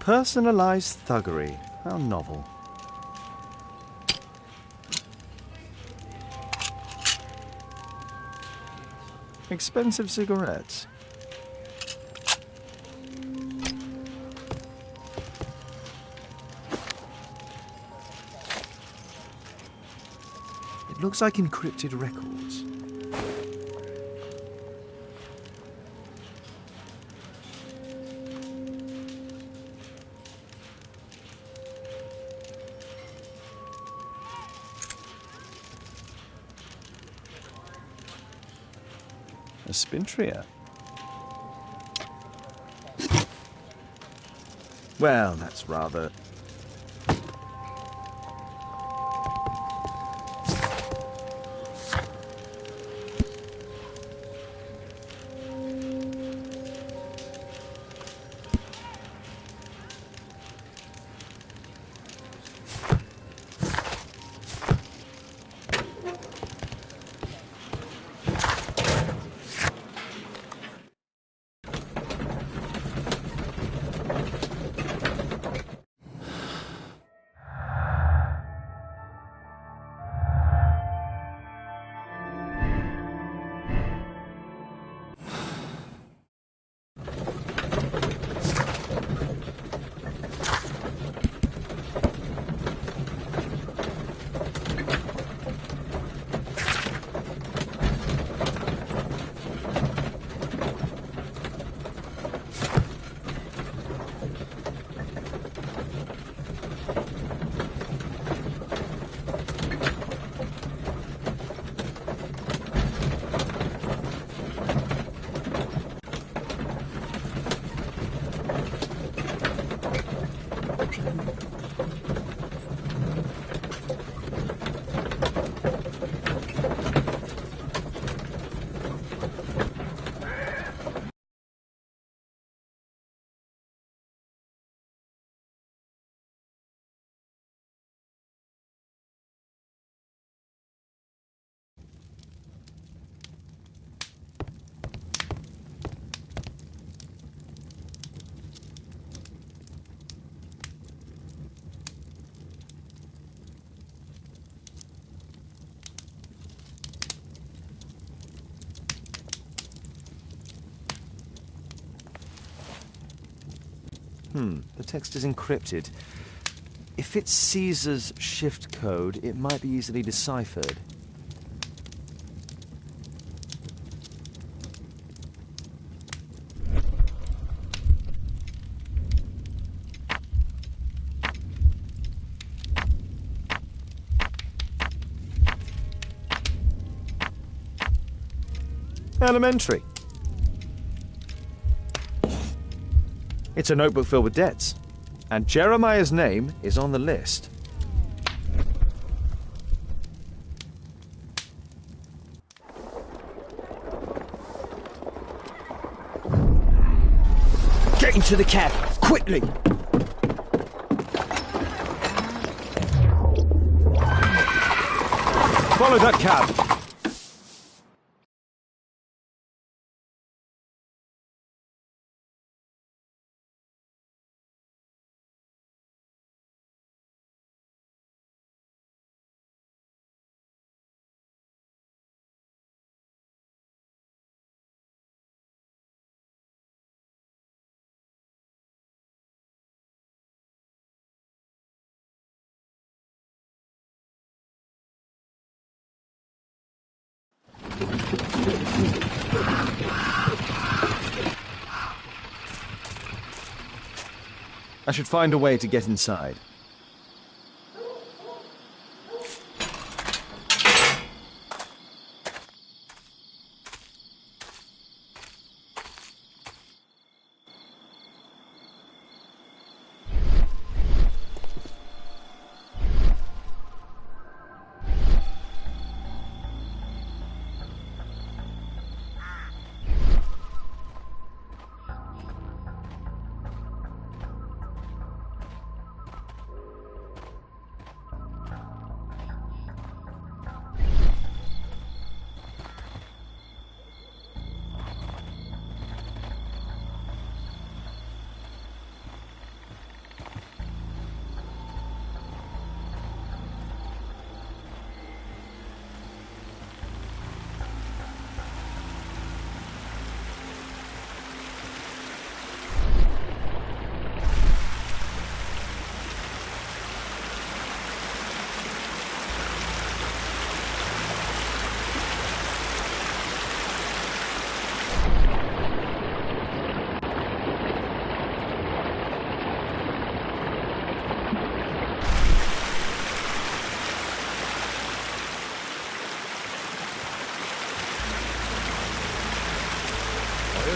Personalized thuggery. How novel. Expensive cigarettes. Looks like encrypted records. A spintria. Well, that's rather... The text is encrypted. If it's Caesar's shift code, it might be easily deciphered. Elementary. It's a notebook filled with debts, and Jeremiah's name is on the list. Get into the cab, quickly! Follow that cab! I should find a way to get inside.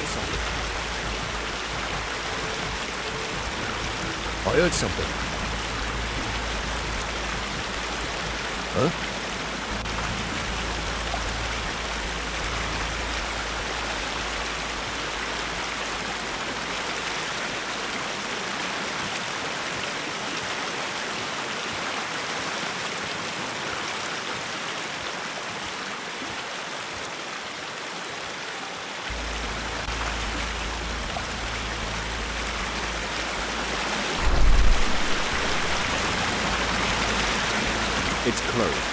something. I heard something. Huh? It's closed.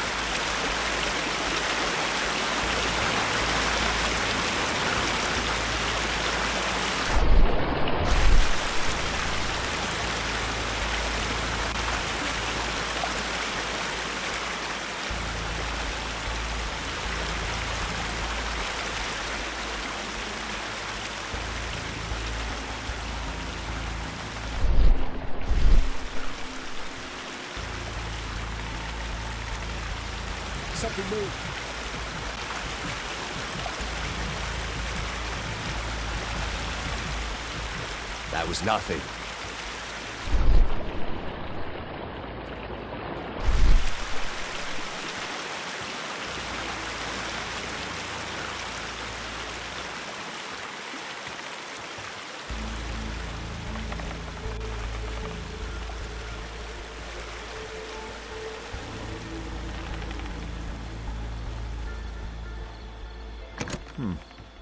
Something moved. That was nothing.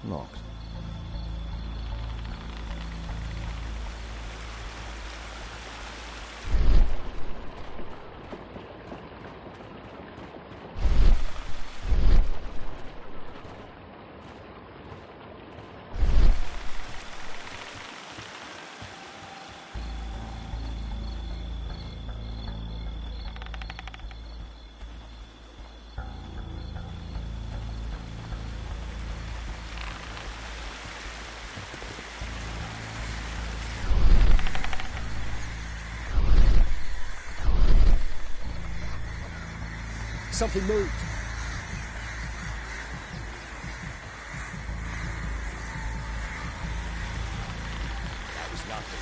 Locked. Something moved. That was nothing.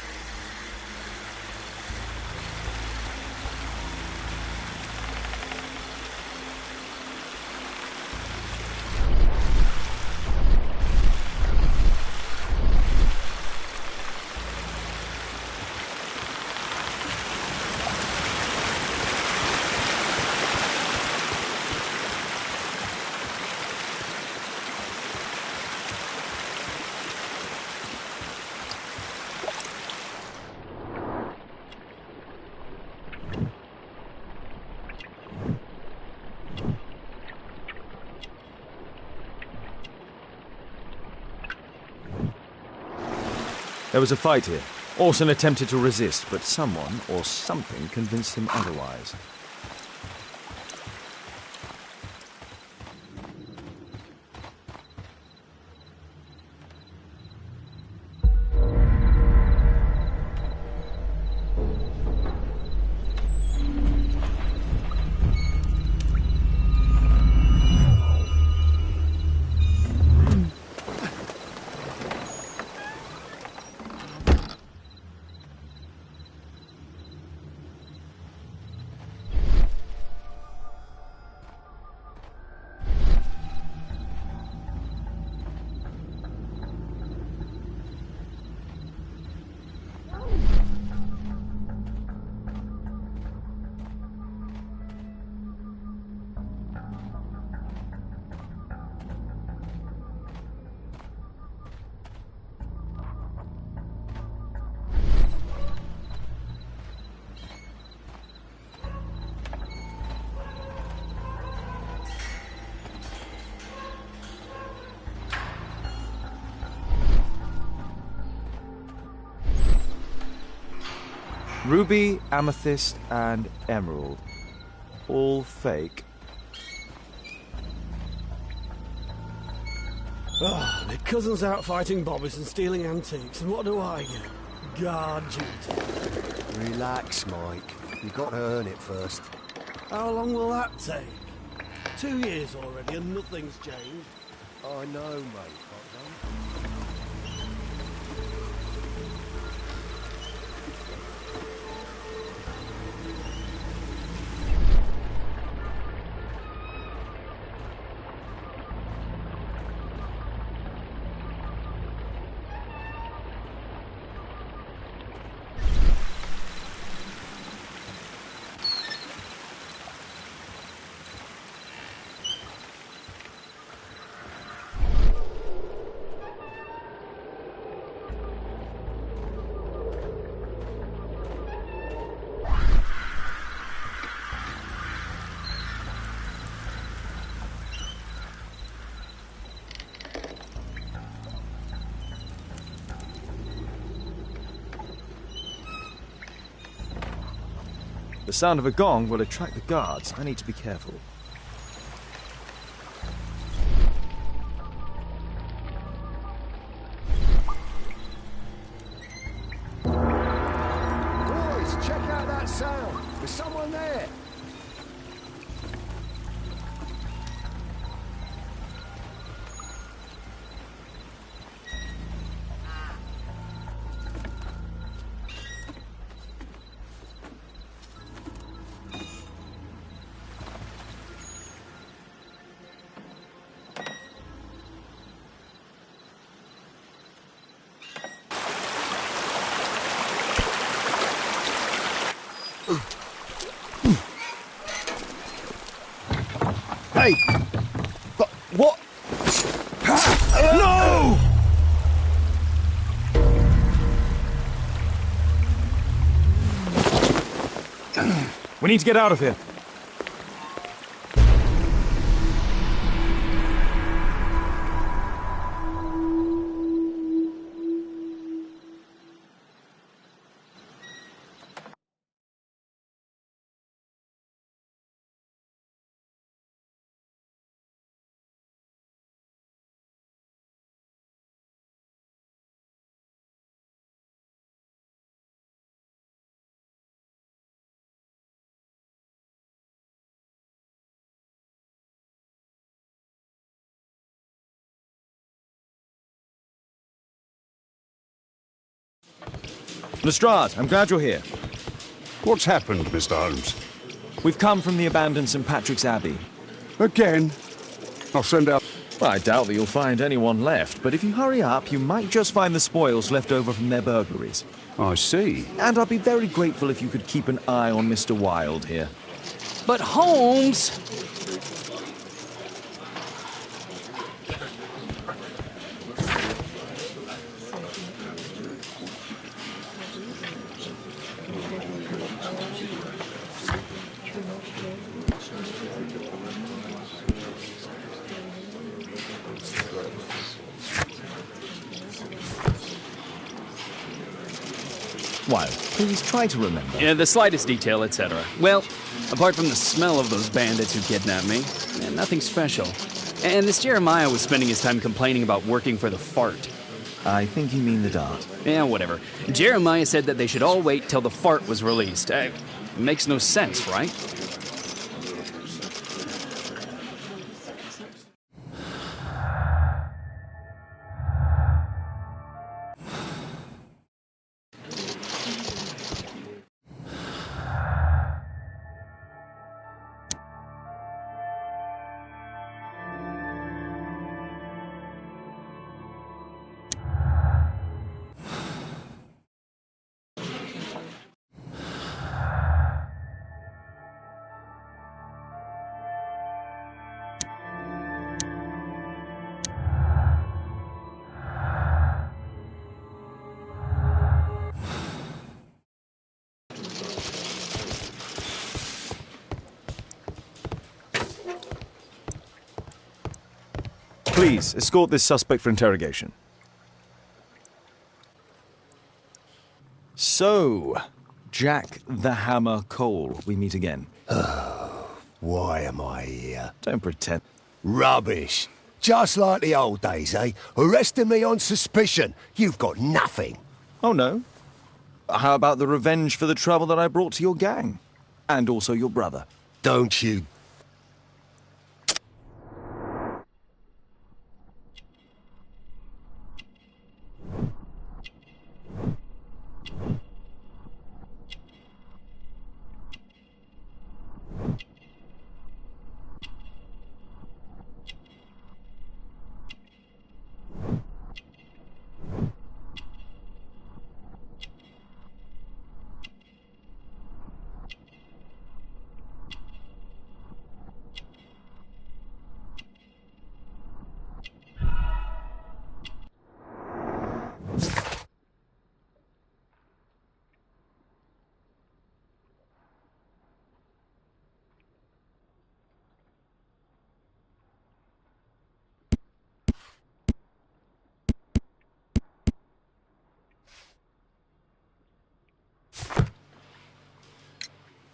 There was a fight here. Orson attempted to resist, but someone or something convinced him otherwise. Ruby, amethyst, and emerald. All fake. Ah, my cousin's out fighting bobbies and stealing antiques, and what do I get? Guard duty. Relax, Mike. You've got to earn it first. How long will that take? 2 years already and nothing's changed. I know, mate. The sound of a gong will attract the guards. I need to be careful. Boys, check out that sound. There's someone there. Hey! But what? No! We need to get out of here. Lestrade, I'm glad you're here. What's happened, Mr. Holmes? We've come from the abandoned St. Patrick's Abbey. Again? I'll send out... Well, I doubt that you'll find anyone left, but if you hurry up, you might just find the spoils left over from their burglaries. I see. And I'd be very grateful if you could keep an eye on Mr. Wilde here. But Holmes! Wilde, please try to remember. Yeah, the slightest detail, etc. Well, apart from the smell of those bandits who kidnapped me, nothing special. And this Jeremiah was spending his time complaining about working for the fart. I think you mean the dart. Yeah, whatever. Jeremiah said that they should all wait till the fart was released. Makes no sense, right? Please, escort this suspect for interrogation. So, Jack the Hammer Cole, we meet again. Why am I here? Don't pretend. Rubbish. Just like the old days, eh? Arresting me on suspicion. You've got nothing. Oh, no. How about the revenge for the trouble that I brought to your gang? And also your brother. Don't you...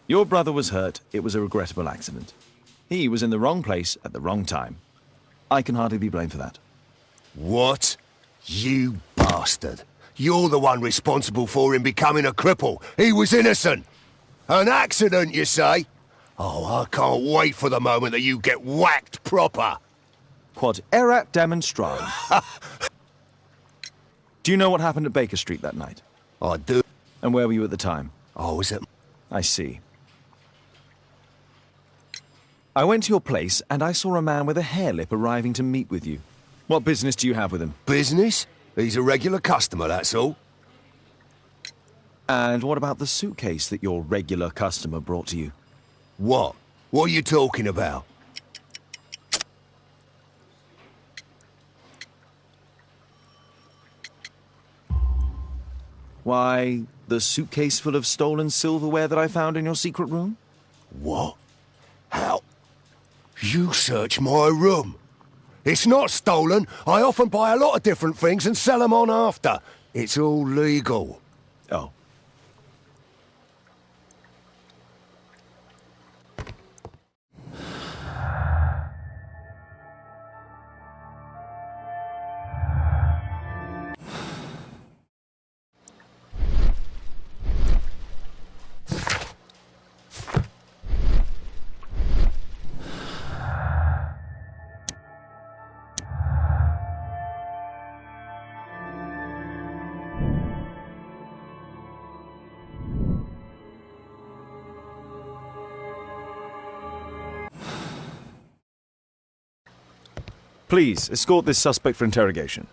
Your brother was hurt. It was a regrettable accident. He was in the wrong place at the wrong time. I can hardly be blamed for that. What? You bastard. You're the one responsible for him becoming a cripple. He was innocent. An accident, you say? Oh, I can't wait for the moment that you get whacked proper. Quod erat demonstrandum. Do you know what happened at Baker Street that night? I do. And where were you at the time? I was at... I see. I went to your place and I saw a man with a hair lip arriving to meet with you. What business do you have with him? Business? He's a regular customer, that's all. And what about the suitcase that your regular customer brought to you? What? What are you talking about? Why, the suitcase full of stolen silverware that I found in your secret room? What? How? You search my room. It's not stolen. I often buy a lot of different things and sell them on after. It's all legal. Oh. Please, escort this suspect for interrogation.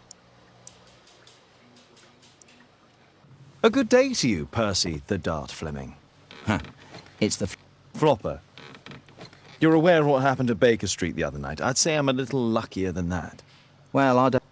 A good day to you, Percy the Dart Fleming. Huh. It's the... Flopper. You're aware of what happened at Baker Street the other night. I'd say I'm a little luckier than that. Well, I don't...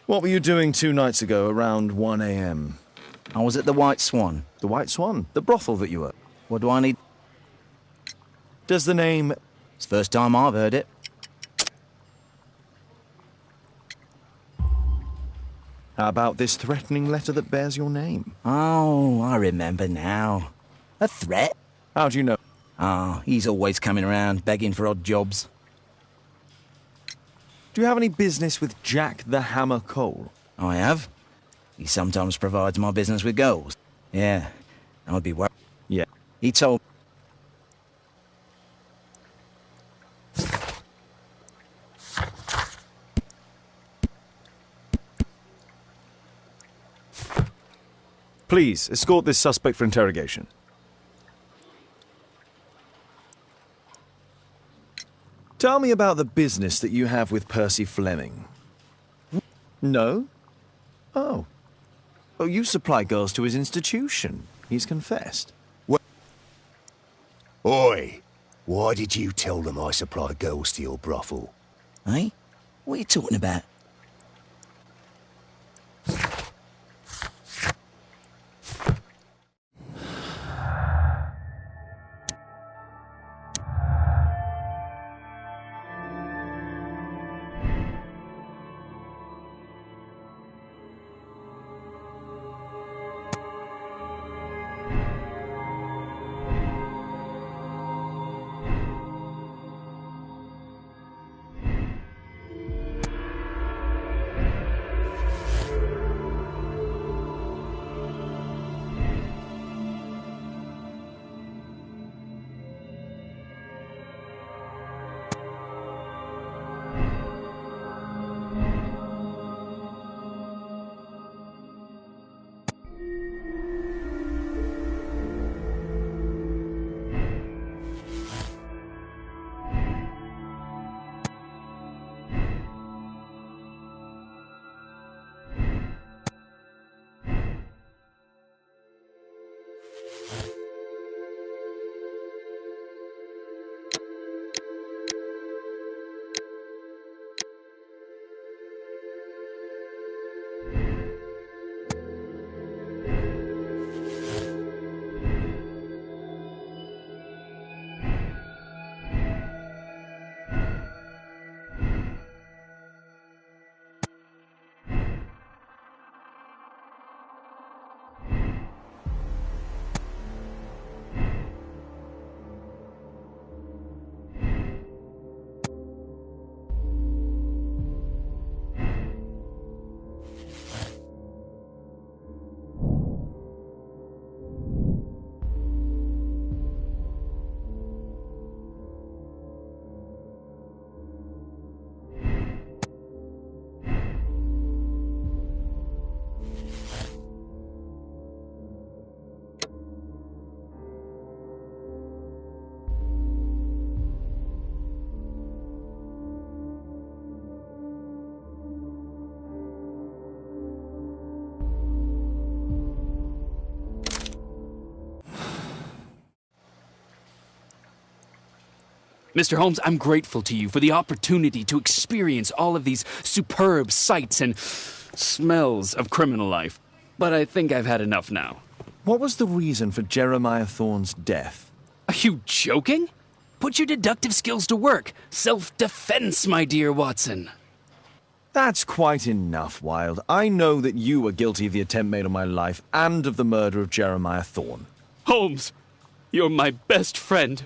What were you doing 2 nights ago around 1 a.m.? I was at the White Swan. The White Swan? The brothel that you were? What do I need? Does the name... It's the first time I've heard it. How about this threatening letter that bears your name? Oh, I remember now. A threat? How do you know? Ah, he's always coming around, begging for odd jobs. Do you have any business with Jack the Hammer Cole? I have. He sometimes provides my business with girls. Yeah, I'd be worried. Yeah. He told... Please, escort this suspect for interrogation. Tell me about the business that you have with Percy Fleming. No? Oh. Oh, you supply girls to his institution. He's confessed. Oi! Why did you tell them I supply girls to your brothel? Eh? What are you talking about? Mr. Holmes, I'm grateful to you for the opportunity to experience all of these superb sights and smells of criminal life. But I think I've had enough now. What was the reason for Jeremiah Thorne's death? Are you joking? Put your deductive skills to work. Self-defense, my dear Watson. That's quite enough, Wilde. I know that you were guilty of the attempt made on my life and of the murder of Jeremiah Thorne. Holmes, you're my best friend.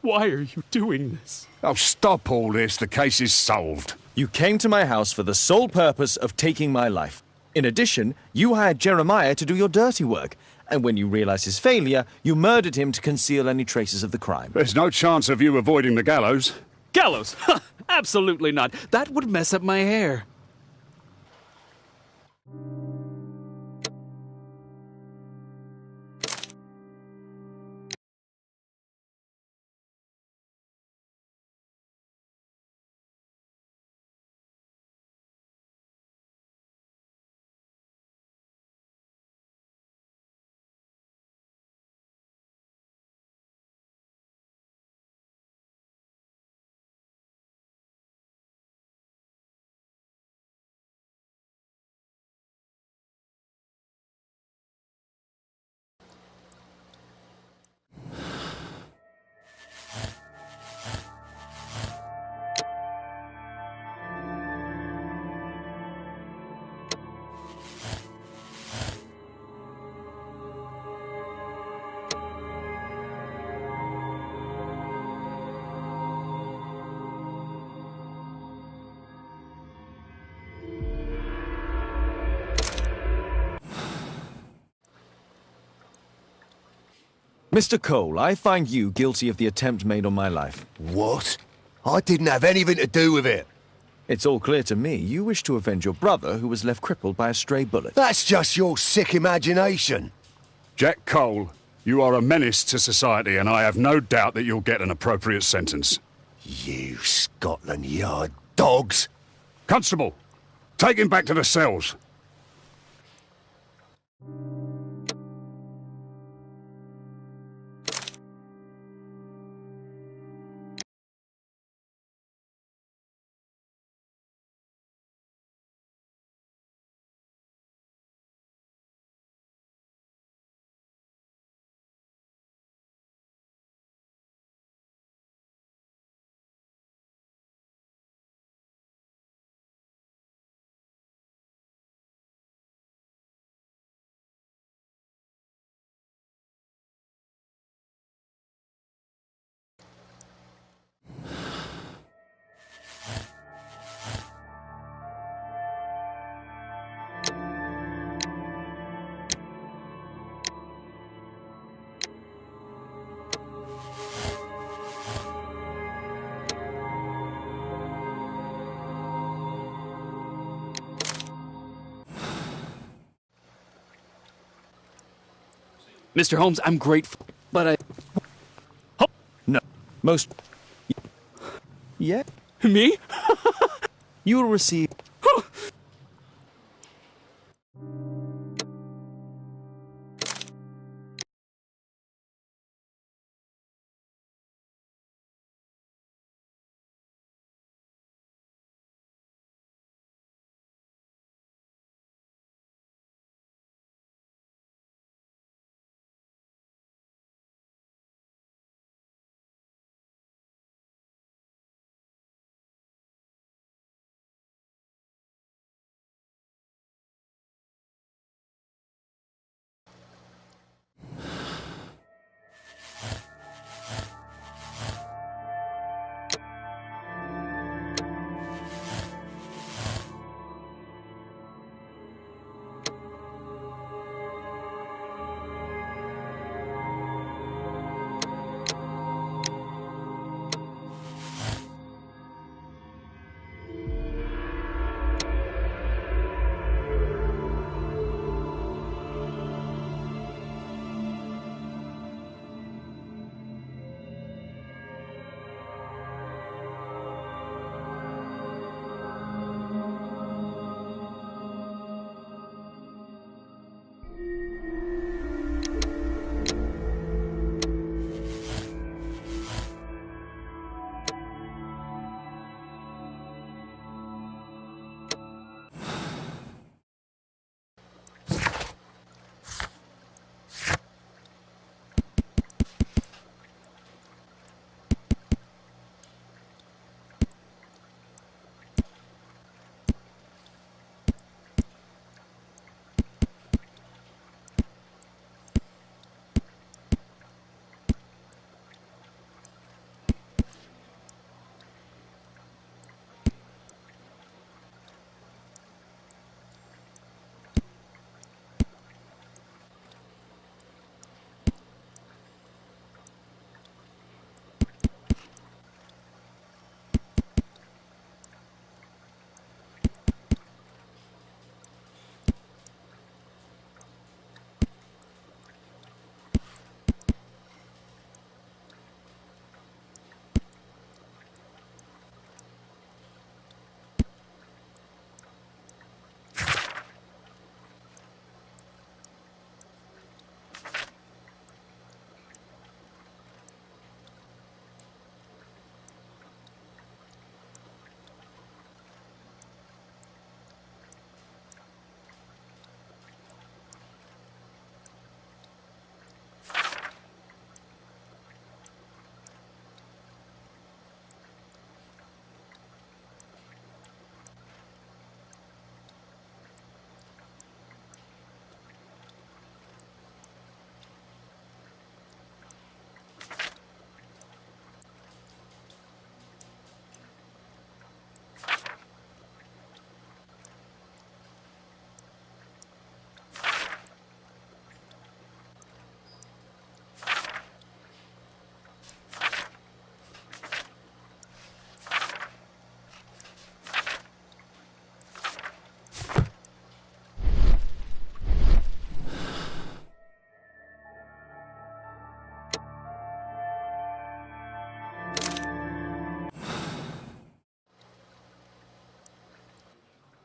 Why are you doing this? Oh, stop all this. The case is solved. You came to my house for the sole purpose of taking my life. In addition, you hired Jeremiah to do your dirty work. And when you realized his failure, you murdered him to conceal any traces of the crime. There's no chance of you avoiding the gallows. Gallows? Absolutely not. That would mess up my hair. Mr. Cole, I find you guilty of the attempt made on my life. What? I didn't have anything to do with it. It's all clear to me. You wish to avenge your brother, who was left crippled by a stray bullet. That's just your sick imagination. Jack Cole, you are a menace to society, and I have no doubt that you'll get an appropriate sentence. You Scotland Yard dogs. Constable, take him back to the cells. Mr. Holmes, I'm grateful, but I... Oh, no. Most... Yeah? Me? You will receive...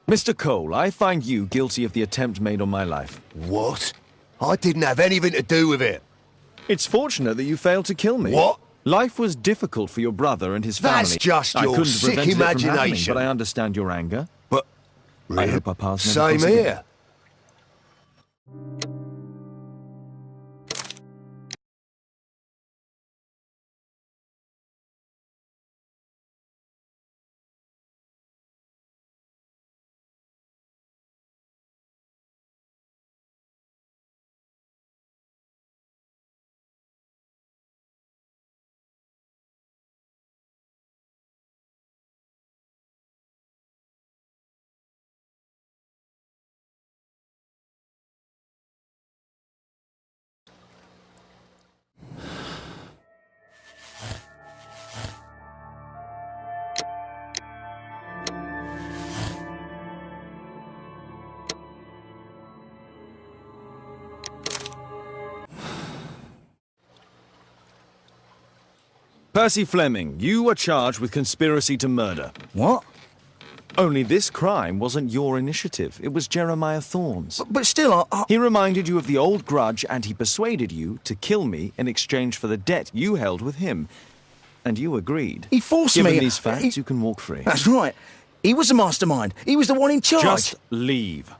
Mr. Cole, I find you guilty of the attempt made on my life. What? I didn't have anything to do with it. It's fortunate that you failed to kill me. What? Life was difficult for your brother and his family. That's just I your couldn't sick prevent it from happening, imagination. but I understand your anger. But I hope our paths never same cross again. here. Percy Fleming, you are charged with conspiracy to murder. What? Only this crime wasn't your initiative. It was Jeremiah Thorne's. But still, He reminded you of the old grudge and he persuaded you to kill me in exchange for the debt you held with him. And you agreed. He forced Given me. these facts, you can walk free. That's right. He was the mastermind. He was the one in charge. Just leave.